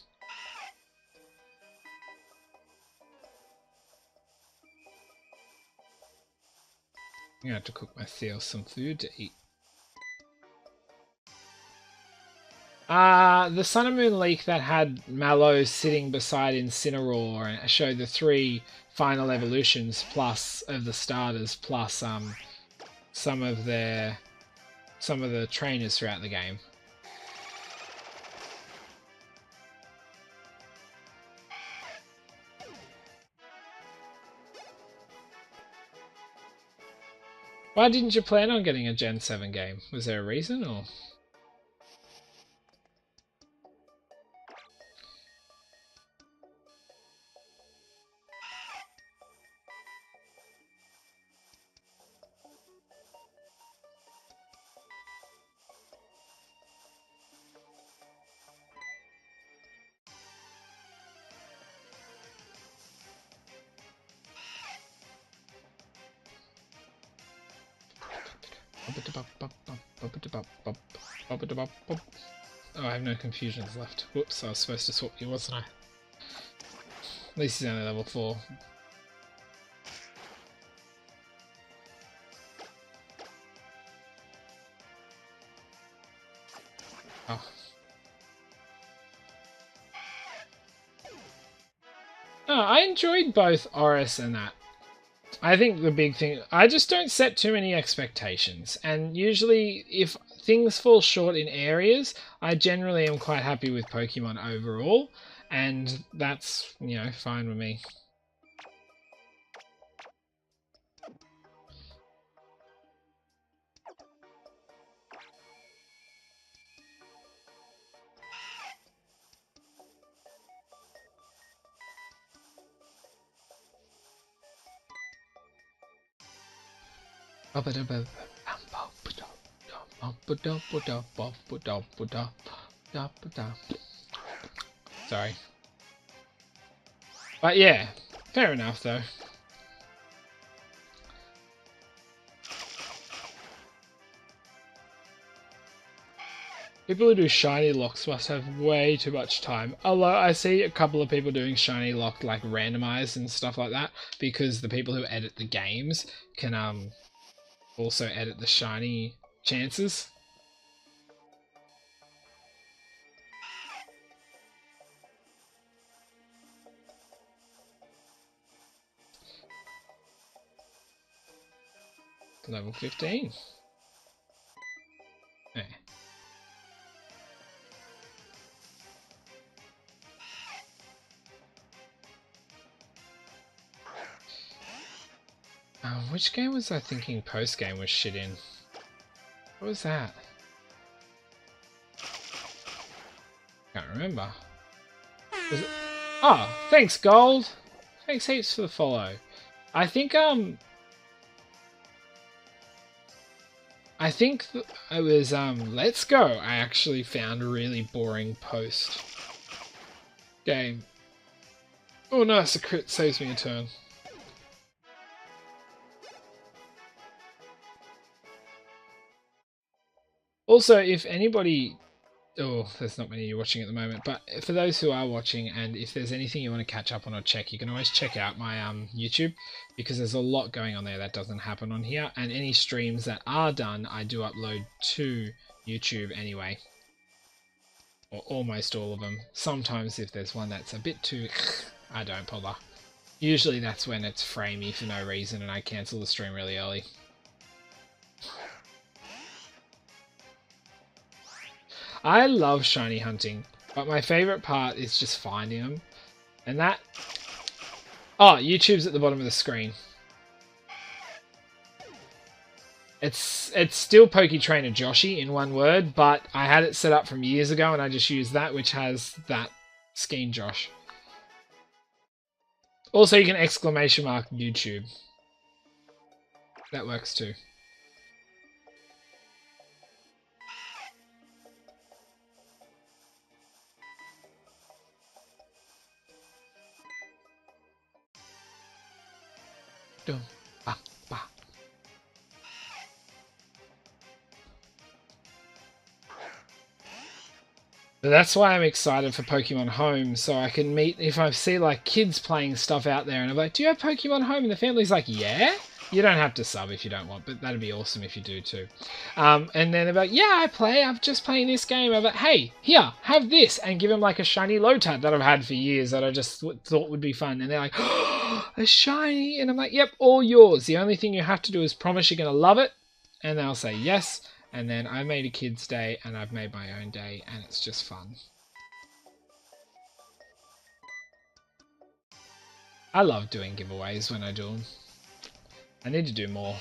Speaker 1: I'm gonna have to cook myself some food to eat. The Sun and Moon leak that had Mallow sitting beside Incineroar and showed the 3 final evolutions plus of the starters plus some of the trainers throughout the game. Why didn't you plan on getting a Gen 7 game? Was there a reason, or...? Oh, I have no confusions left. Whoops, I was supposed to swap you, wasn't I? At least he's only level 4. Oh. No, I enjoyed both Oris and that. I think the big thing, I just don't set too many expectations, and usually if things fall short in areas, I generally am quite happy with Pokemon overall, and that's, you know, fine with me. Sorry. But yeah, fair enough though. People who do shiny locks must have way too much time. Although I see a couple of people doing shiny lock like randomized and stuff like that, because the people who edit the games can also edit the shiny chances. Level 15. Yeah. which game was I thinking post-game was shit in? What was that? Can't remember. Was it... Oh, thanks, Gold! Thanks heaps for the follow. I think it was Let's Go. I actually found a really boring post game. Oh nice, a crit saves me a turn. Also, if anybody... Oh, there's not many of you watching at the moment, but for those who are watching, and if there's anything you want to catch up on or check, you can always check out my YouTube, because there's a lot going on there that doesn't happen on here, and any streams that are done, I do upload to YouTube anyway. Or almost all of them. Sometimes if there's one that's a bit too... I don't bother. Usually that's when it's framey for no reason and I cancel the stream really early. I love shiny hunting, but my favourite part is just finding them. And that... Oh, YouTube's at the bottom of the screen. It's still Poketrainer Joshi in one word, but I had it set up from years ago and I just used that, which has that Skeen Josh. Also, you can exclamation mark YouTube. That works too. Dum, ba, ba. But that's why I'm excited for Pokemon Home, so I can meet, if I see like kids playing stuff out there and I'm like, do you have Pokemon Home? And the family's like, yeah? You don't have to sub if you don't want, but that'd be awesome if you do too. And then they're like, yeah, I play, I'm just playing this game. I'm like, hey, here, have this, and give them like a shiny Lotad that I've had for years that I just thought would be fun. And they're like, oh, a shiny, and I'm like, yep, all yours. The only thing you have to do is promise you're going to love it, and they'll say yes. And then I made a kid's day, and I've made my own day, and it's just fun. I love doing giveaways when I do them. I need to do more.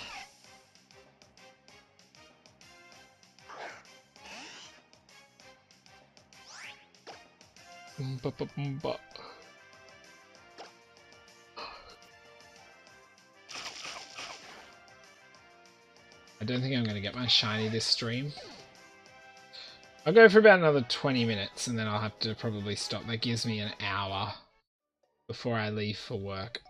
Speaker 1: I don't think I'm going to get my shiny this stream. I'll go for about another 20 minutes and then I'll have to probably stop. That gives me an hour before I leave for work.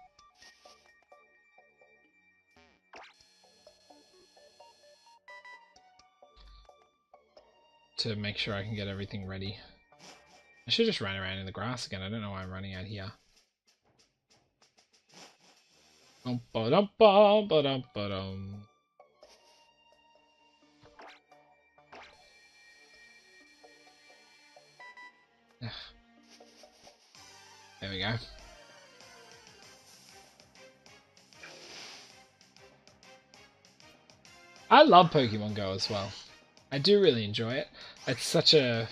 Speaker 1: To make sure I can get everything ready. I should just run around in the grass again. I don't know why I'm running out here. There we go. I love Pokemon Go as well. I do really enjoy it. It's such a...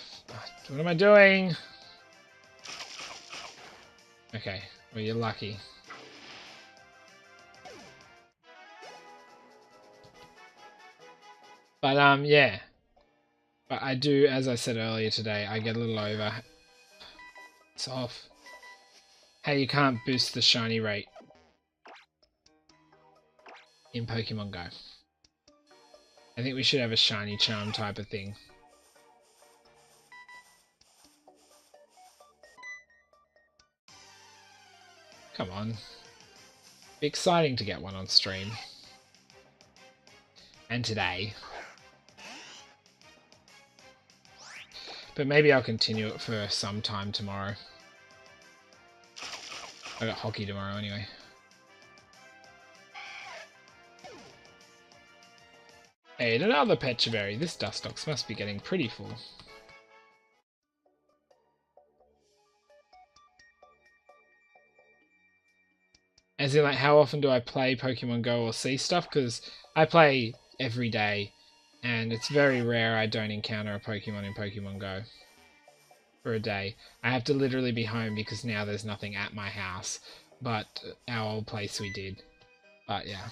Speaker 1: What am I doing? Okay, well you're lucky. But yeah. But I do, as I said earlier today, I get a little over... It's off. Hey, you can't boost the shiny rate in Pokemon Go. I think we should have a shiny charm type of thing. Come on. Be exciting to get one on stream. And today. But maybe I'll continue it for some time tomorrow. I got hockey tomorrow anyway. Hey, another Pechaberry. This Dustox must be getting pretty full. As in, like, how often do I play Pokemon Go or see stuff? Because I play every day, and it's very rare I don't encounter a Pokemon in Pokemon Go for a day. I have to literally be home because now there's nothing at my house, but our old place we did. But yeah.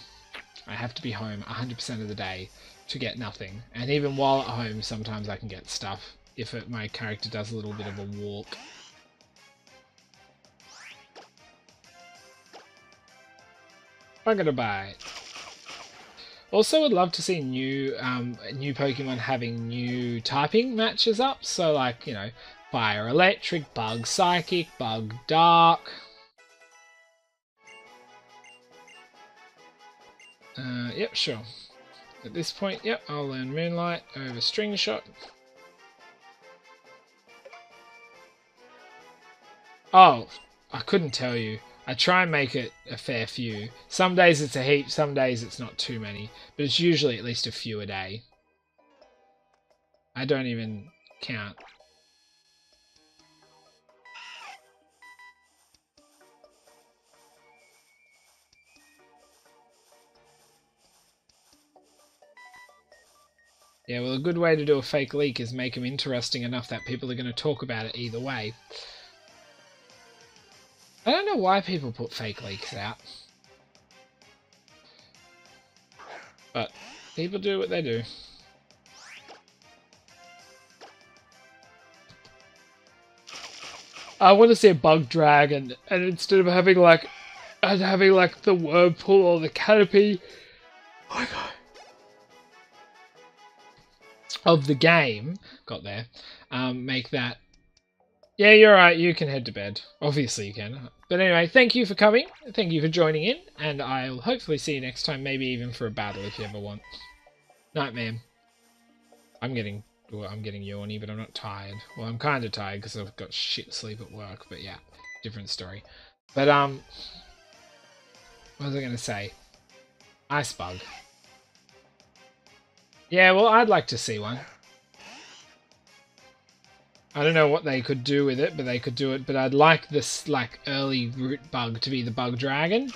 Speaker 1: I have to be home 100% of the day to get nothing. And even while at home, sometimes I can get stuff if my character does a little bit of a walk. Bugger to bite. Also, would love to see new Pokemon having new typing matches up. So, like, you know, Fire Electric, Bug Psychic, Bug Dark. Yep, sure. At this point, yep, I'll learn Moonlight over String Shot. Oh, I couldn't tell you. I try and make it a fair few. Some days it's a heap, some days it's not too many. But it's usually at least a few a day. I don't even count. Yeah, well, a good way to do a fake leak is make them interesting enough that people are going to talk about it either way. I don't know why people put fake leaks out. But people do what they do. I want to see a bug dragon, and instead of having like the Wurmple or the canopy, oh my god, of the game, make that. Yeah, you're right. You can head to bed. Obviously, you can. But anyway, thank you for coming. Thank you for joining in, and I'll hopefully see you next time. Maybe even for a battle if you ever want. Night, man. I'm getting yawny, but I'm not tired. Well, I'm kind of tired because I've got shit sleep at work. But yeah, different story. But what was I going to say? Ice bug. Yeah, well, I'd like to see one. I don't know what they could do with it, but they could do it. But I'd like this like early root bug to be the bug dragon.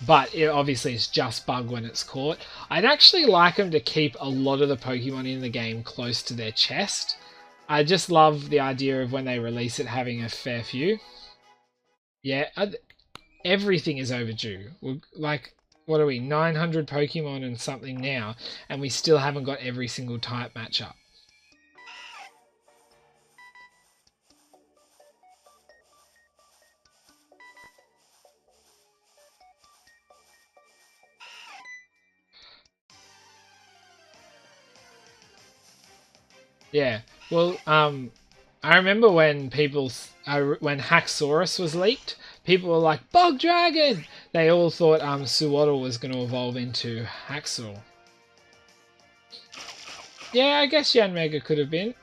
Speaker 1: But obviously it's just bug when it's caught. I'd actually like them to keep a lot of the Pokemon in the game close to their chest. I just love the idea of when they release it having a fair few. Yeah, everything is overdue. Like, what are we, 900 Pokemon and something now, and we still haven't got every single type matchup. Yeah, well, I remember when when Haxorus was leaked, people were like, Bug Dragon! They all thought Suwaddle was going to evolve into Haxor. Yeah, I guess Yanmega could have been.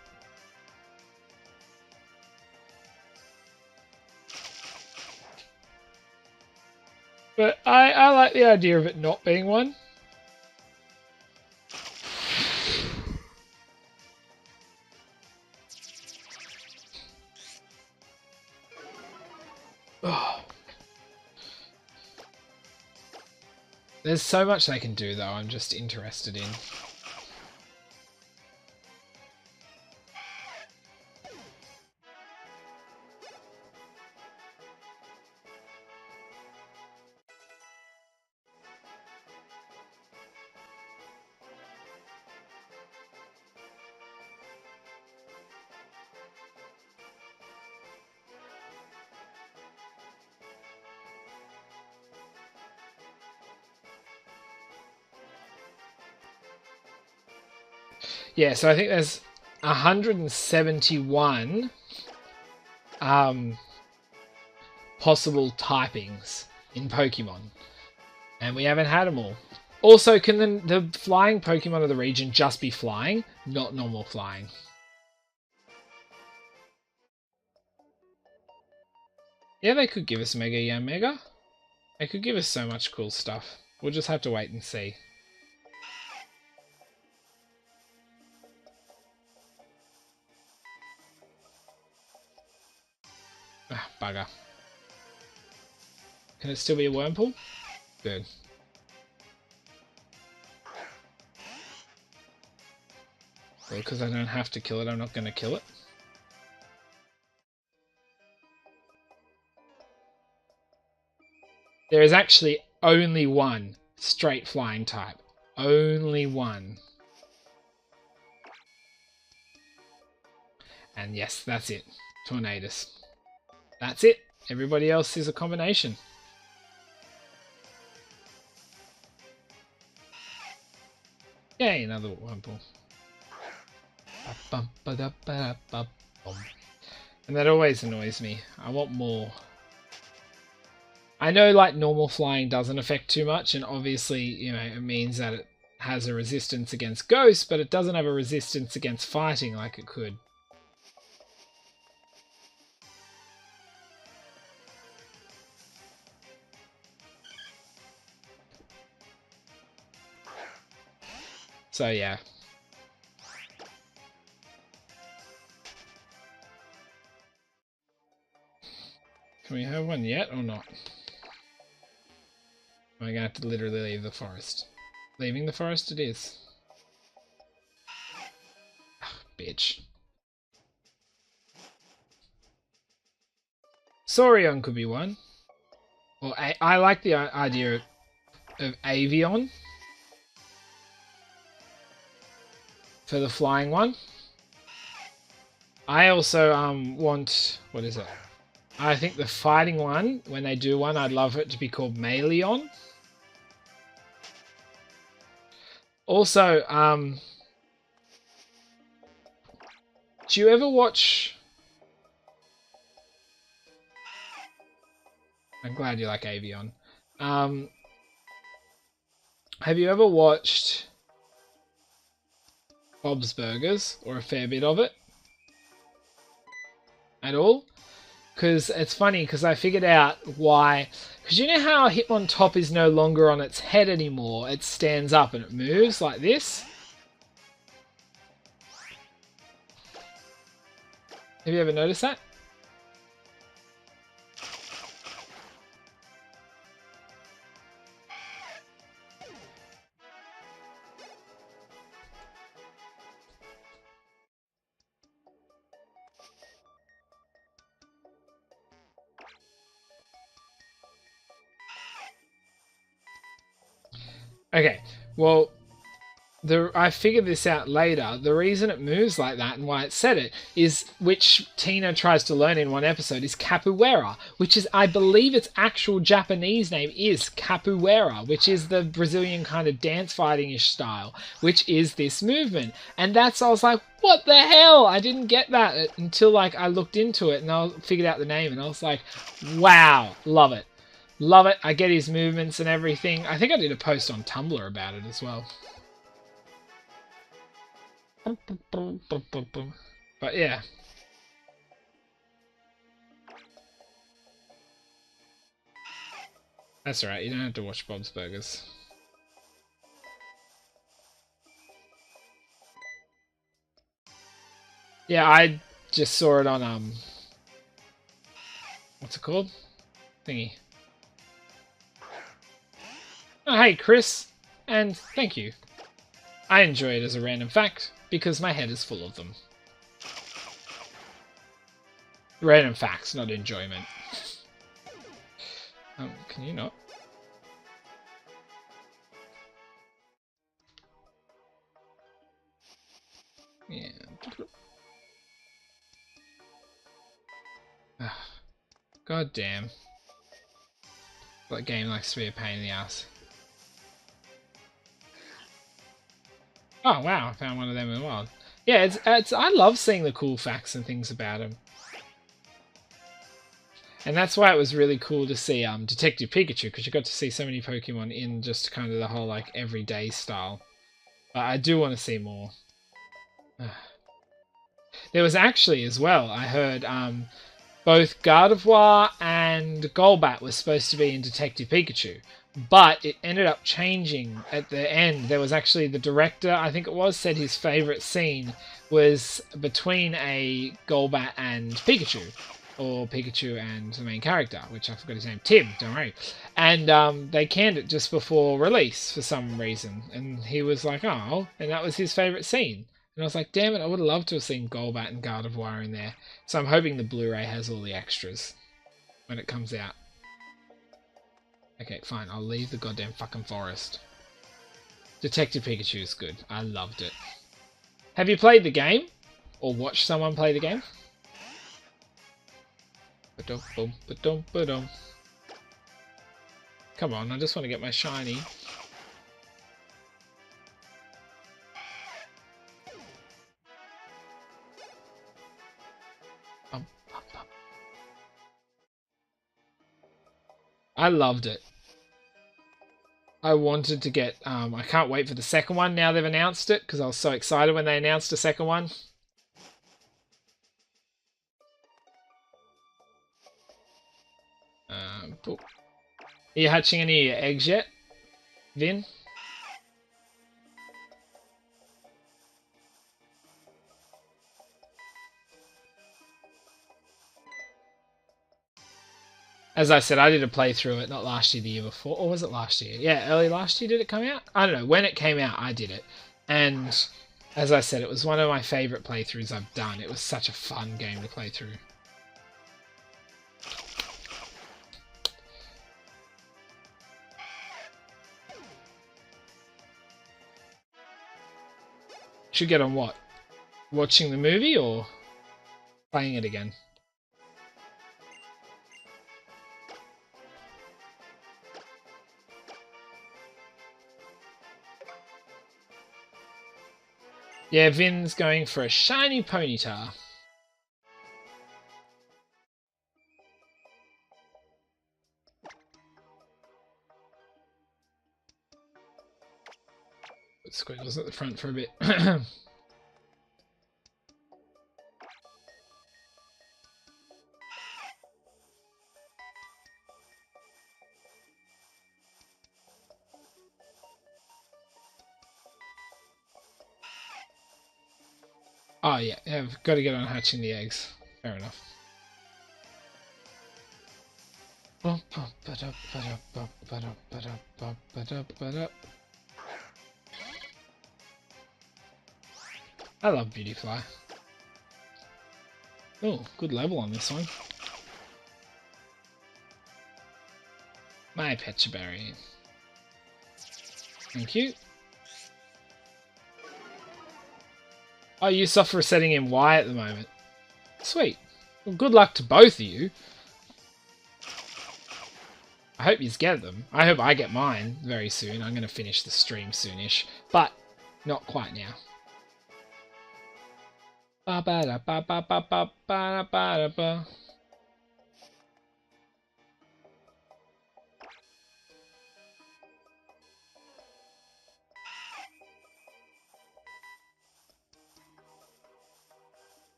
Speaker 1: But I like the idea of it not being one. Oh. There's so much they can do, though, I'm just interested in. Yeah, so I think there's 171 possible typings in Pokemon, and we haven't had them all. Also, can the flying Pokemon of the region just be flying, not normal flying? Yeah, they could give us Mega Yanmega. They could give us so much cool stuff. We'll just have to wait and see. Ah, bugger. Can it still be a Wurmple? Good. Well, because I don't have to kill it, I'm not going to kill it. There is actually only one straight flying type. Only one. And yes, that's it. Tornadus. That's it. Everybody else is a combination. Yay, another Wurmple. And that always annoys me. I want more. I know like normal flying doesn't affect too much, and obviously, you know, it means that it has a resistance against ghosts, but it doesn't have a resistance against fighting like it could. So yeah. Can we have one yet or not? Am I going to have to literally leave the forest? Leaving the forest it is. Ugh, bitch. Saurion could be one. Or I like the idea of Avion for the flying one. I also want, what is it? I think the fighting one, when they do one, I'd love it to be called Meleon. Also, do you ever watch... I'm glad you like Avion. Have you ever watched Bob's Burgers, or a fair bit of it? At all? Because it's funny, because I figured out why. Because you know how Hitmontop is no longer on its head anymore? It stands up and it moves like this. Have you ever noticed that? Okay, well, I figured this out later. The reason it moves like that and why it said it is, which Tina tries to learn in one episode, is capoeira, which is, I believe its actual Japanese name is capoeira, which is the Brazilian kind of dance fighting-ish style, which is this movement. And that's, I was like, what the hell? I didn't get that until like I looked into it and I figured out the name and I was like, wow, love it. Love it. I get his movements and everything. I think I did a post on Tumblr about it as well. But yeah. That's alright, you don't have to watch Bob's Burgers. Yeah, I just saw it on, what's it called? Thingy. Oh, hey, Chris. And thank you. I enjoy it as a random fact, because my head is full of them. Random facts, not enjoyment. Can you not? Yeah. God damn. That game likes to be a pain in the ass. Oh wow, I found one of them in the wild. Yeah, it's I love seeing the cool facts and things about him. And that's why it was really cool to see Detective Pikachu, because you got to see so many Pokemon in just kind of the whole like everyday style. But I do want to see more. There was actually as well, I heard both Gardevoir and Golbat was supposed to be in Detective Pikachu, but it ended up changing at the end. There was actually the director, I think it was, said his favourite scene was between a Golbat and Pikachu, or Pikachu and the main character, which I forgot his name, Tim, don't worry. And they canned it just before release for some reason, and he was like, oh, and that was his favourite scene. And I was like, damn it, I would have loved to have seen Golbat and Gardevoir in there. So I'm hoping the Blu-ray has all the extras when it comes out. Okay, fine. I'll leave the goddamn fucking forest. Detective Pikachu is good. I loved it. Have you played the game? Or watched someone play the game? Come on, I just want to get my shiny. I loved it. I wanted to get... I can't wait for the second one now they've announced it, because I was so excited when they announced the second one. Are you hatching any eggs yet, Vin? As I said, I did a playthrough it, not last year, the year before. Or was it last year? Yeah, early last year did it come out? I don't know. When it came out, I did it. And as I said, it was one of my favourite playthroughs I've done. It was such a fun game to play through. Should get on what? Watching the movie or playing it again? Yeah, Vin's going for a shiny Ponyta. Put squiggles at the front for a bit. Oh yeah, I've got to get on hatching the eggs. Fair enough. I love Beautyfly. Oh, good level on this one. My Pechaberry. Thank you. Oh, you suffer setting in Y at the moment. Sweet. Well, good luck to both of you. I hope you get them. I hope I get mine very soon. I'm going to finish the stream soonish, but not quite now. Ba ba da ba ba ba ba ba ba da ba.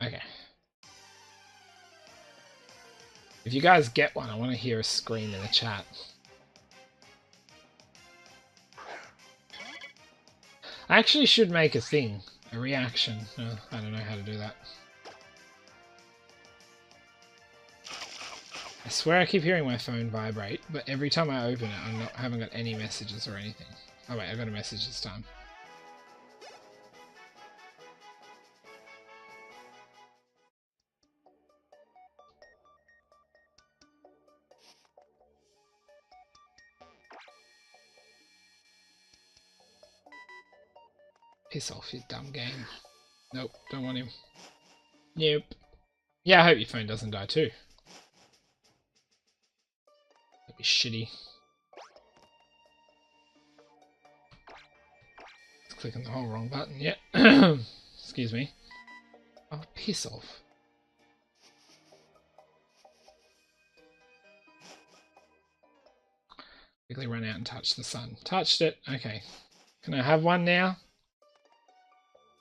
Speaker 1: Okay. If you guys get one, I want to hear a scream in the chat. I actually should make a thing, a reaction. I don't know how to do that. I swear I keep hearing my phone vibrate, but every time I open it, I haven't got any messages or anything. Oh wait, I got a message this time. Piss off, you dumb game. Nope, don't want him. Nope. Yeah, I hope your phone doesn't die too. That'd be shitty. Clicking the whole wrong button. Yeah. Excuse me. Oh, piss off. Quickly run out and touch the sun. Touched it. Okay. Can I have one now?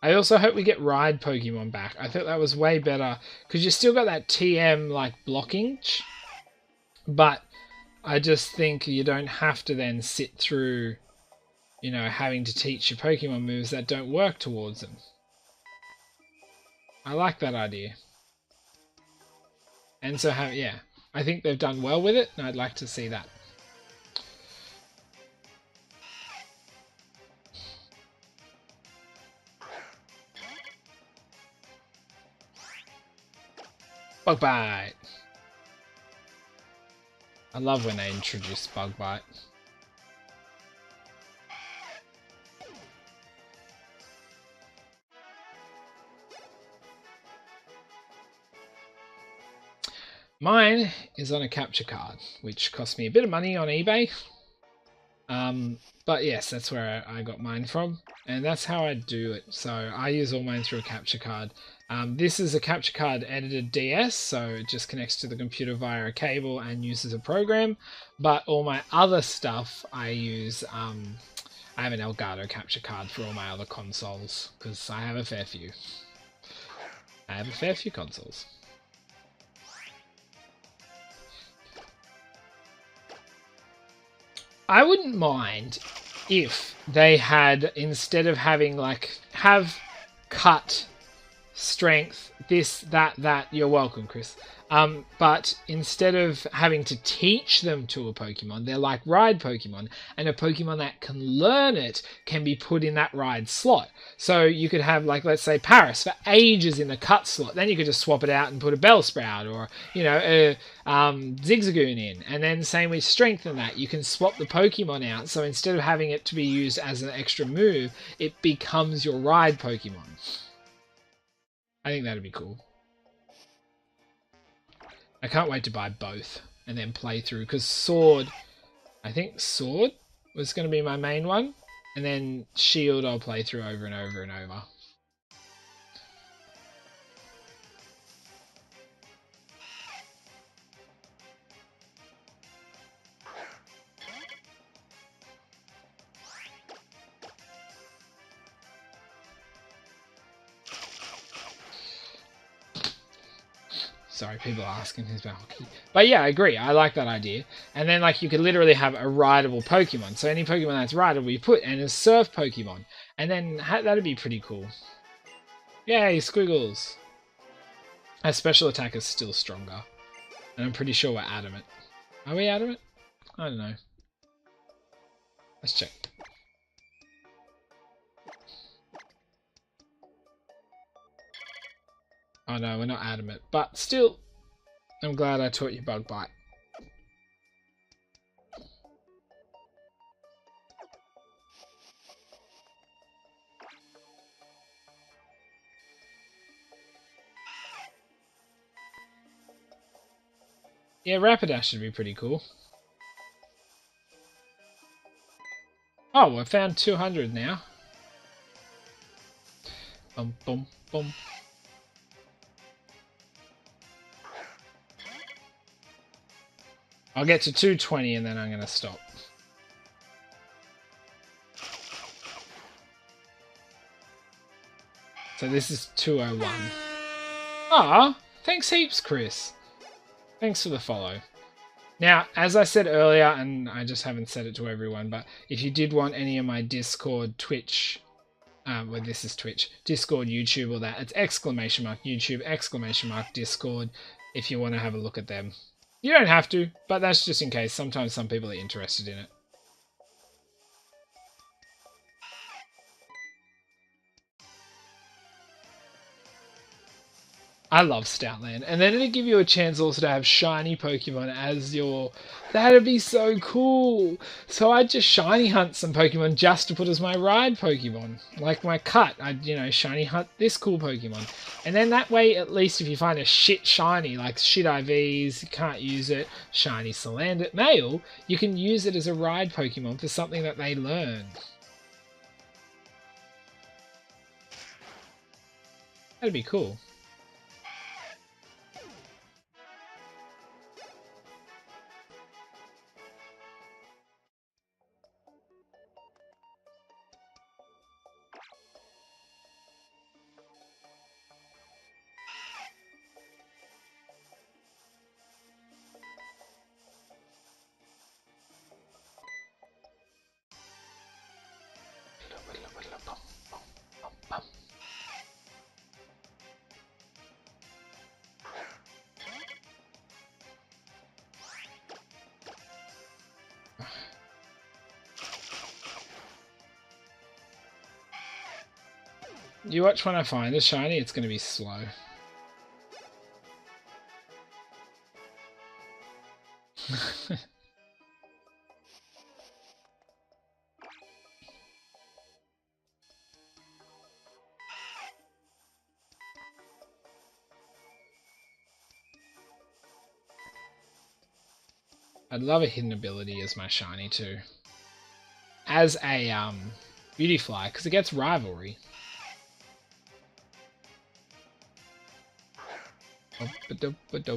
Speaker 1: I also hope we get Ride Pokemon back. I thought that was way better. Because you still got that TM, like, blocking. But I just think you don't have to then sit through, you know, having to teach your Pokemon moves that don't work towards them. I like that idea. And so, yeah, I think they've done well with it, and I'd like to see that. Bug Bite. I love when they introduce Bug Bite. Mine is on a capture card, which cost me a bit of money on eBay. But yes, that's where I got mine from, and that's how I do it. So I use all mine through a capture card. This is a capture card edited DS, so it just connects to the computer via a cable and uses a program. But all my other stuff, I use. I have an Elgato capture card for all my other consoles because I have a fair few. I have a fair few consoles. I wouldn't mind if they had, instead of having like, have cut, strength, this, that, you're welcome, Chris. But instead of having to teach them to a Pokemon, they're like ride Pokemon, and a Pokemon that can learn it can be put in that ride slot. So you could have, like, let's say Paris for ages in the cut slot, then you could just swap it out and put a Bellsprout or, you know, a Zigzagoon in, and then same with strength and that. You can swap the Pokemon out, so instead of having it to be used as an extra move, it becomes your ride Pokemon. I think that'd be cool. I can't wait to buy both and then play through, because Sword, I think Sword was going to be my main one, and then Shield I'll play through over and over and over. Sorry, people are asking who's Valky. But yeah, I agree. I like that idea. And then, like, you could literally have a rideable Pokemon. So any Pokemon that's rideable, you put, and a Surf Pokemon. And then that'd be pretty cool. Yay, Squiggles! Our special attack is still stronger. And I'm pretty sure we're adamant. Are we adamant? I don't know. Let's check. Oh no, we're not adamant. But still, I'm glad I taught you Bug Bite. Yeah, Rapidash should be pretty cool. Oh, I found 200 now. Bum, bum, bum. I'll get to 220 and then I'm going to stop. So this is 201. Ah, thanks heaps, Chris. Thanks for the follow. Now, as I said earlier, and I just haven't said it to everyone, but if you did want any of my Discord, Twitch, well, this is Twitch, Discord, YouTube, or that, it's !YouTube, !, Discord, if you want to have a look at them. You don't have to, but that's just in case. Sometimes some people are interested in it. I love Stoutland. And then it'll give you a chance also to have shiny Pokemon as your... That'd be so cool! So I'd just shiny hunt some Pokemon just to put as my ride Pokemon. Like my cut, I'd, you know, shiny hunt this cool Pokemon. And then that way, at least if you find a shit shiny, like shit IVs, you can't use it, shiny Salandit male, you can use it as a ride Pokemon for something that they learn. That'd be cool. You watch when I find a shiny, it's going to be slow. I'd love a hidden ability as my shiny too. As a Beautyfly, because it gets rivalry. Boom, boom,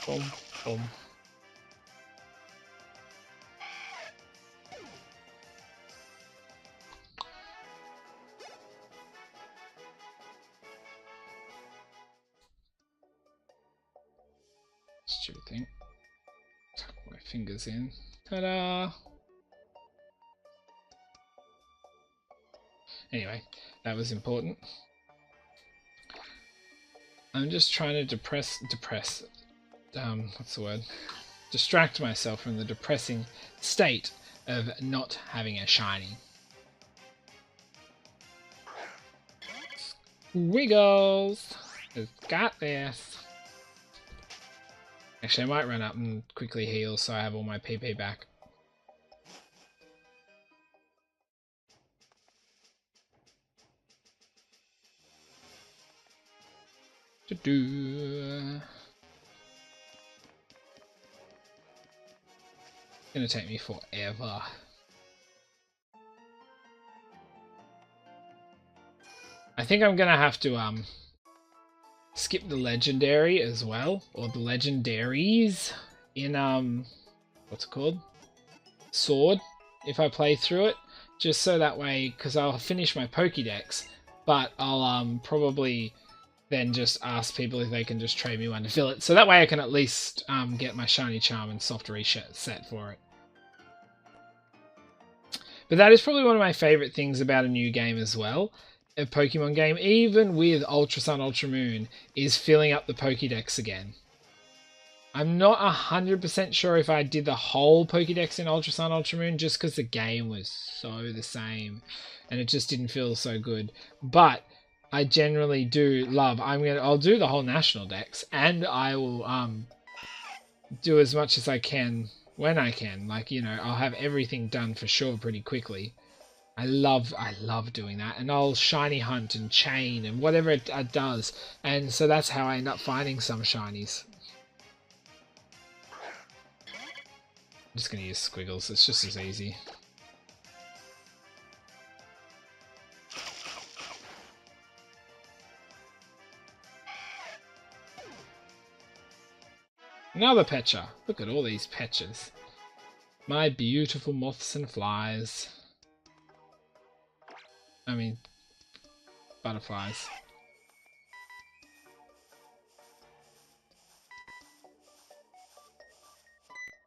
Speaker 1: boom, boom. Stupid thing. Tuck my fingers in. Ta-da! Anyway, that was important. I'm just trying to what's the word? Distract myself from the depressing state of not having a shiny. Wiggles! It's got this. Actually, I might run up and quickly heal so I have all my PP back. It's gonna take me forever. I think I'm gonna have to skip the legendary as well, or the legendaries in what's it called? Sword, if I play through it, just so that way, because I'll finish my Pokédex, but I'll probably then just ask people if they can just trade me one to fill it, so that way I can at least get my shiny charm and soft reset set for it. But that is probably one of my favorite things about a new game as well, a Pokemon game, even with Ultra Sun, Ultra Moon, is filling up the Pokédex again. I'm not 100% sure if I did the whole Pokédex in Ultra Sun, Ultra Moon, just because the game was so the same, and it just didn't feel so good. But I generally do love. I'll do the whole national dex, and I will do as much as I can when I can. Like, you know, I'll have everything done for sure pretty quickly. I love doing that, and I'll shiny hunt and chain and whatever it does, and so that's how I end up finding some shinies. I'm just gonna use squiggles. It's just as easy. Another Pecha. Look at all these Pechas. My beautiful moths and flies. I mean, butterflies.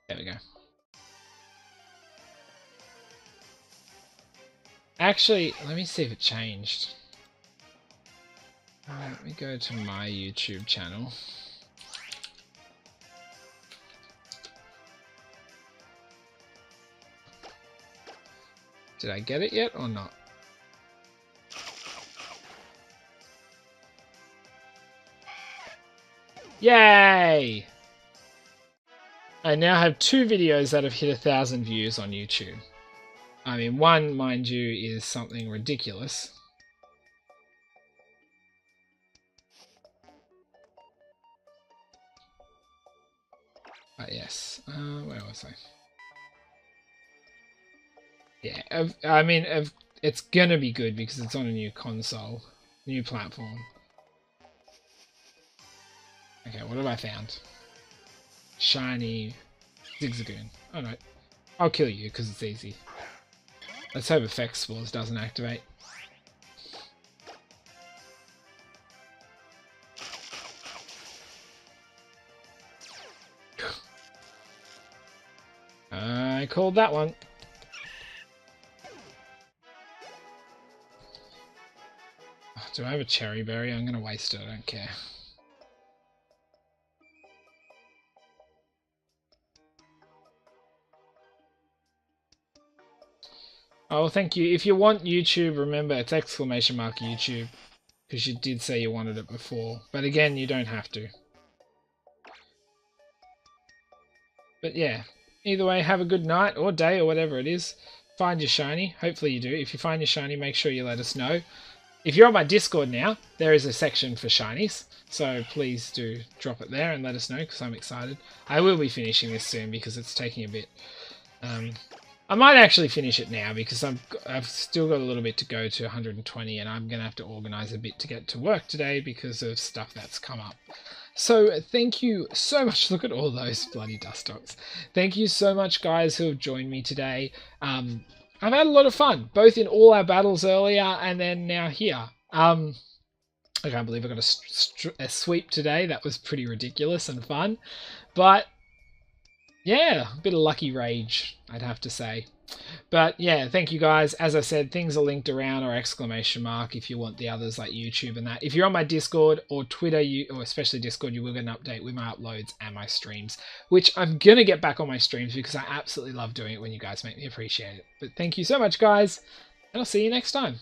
Speaker 1: There we go. Actually, let me see if it changed. Let me go to my YouTube channel. Did I get it yet or not? Yay! I now have 2 videos that have hit 1,000 views on YouTube. I mean, one, mind you, is something ridiculous. But yes, where was I? Yeah, I mean, it's gonna be good because it's on a new console, new platform. Okay, what have I found? Shiny Zigzagoon. Oh no, I'll kill you because it's easy. Let's hope Effect Spores doesn't activate. I called that one. Do I have a cherry berry? I'm going to waste it, I don't care. Oh, thank you. If you want YouTube, remember it's !YouTube. because you did say you wanted it before. But again, you don't have to. But yeah, either way, have a good night or day or whatever it is. Find your shiny. Hopefully you do. If you find your shiny, make sure you let us know. If you're on my Discord now, there is a section for shinies. So please do drop it there and let us know, because I'm excited. I will be finishing this soon because it's taking a bit. I might actually finish it now because I've still got a little bit to go to 120, and I'm going to have to organise a bit to get to work today because of stuff that's come up. So thank you so much. Look at all those bloody Dustox. Thank you so much, guys, who have joined me today. I've had a lot of fun, both in all our battles earlier and then now here. I can't believe I got a sweep today. That was pretty ridiculous and fun. But yeah, a bit of lucky rage, I'd have to say. But yeah, thank you guys. As I said, things are linked around, or exclamation mark if you want the others like YouTube and that. If you're on my Discord or Twitter, or especially Discord, you will get an update with my uploads and my streams, which I'm going to get back on my streams because I absolutely love doing it when you guys make me appreciate it. But thank you so much, guys, and I'll see you next time.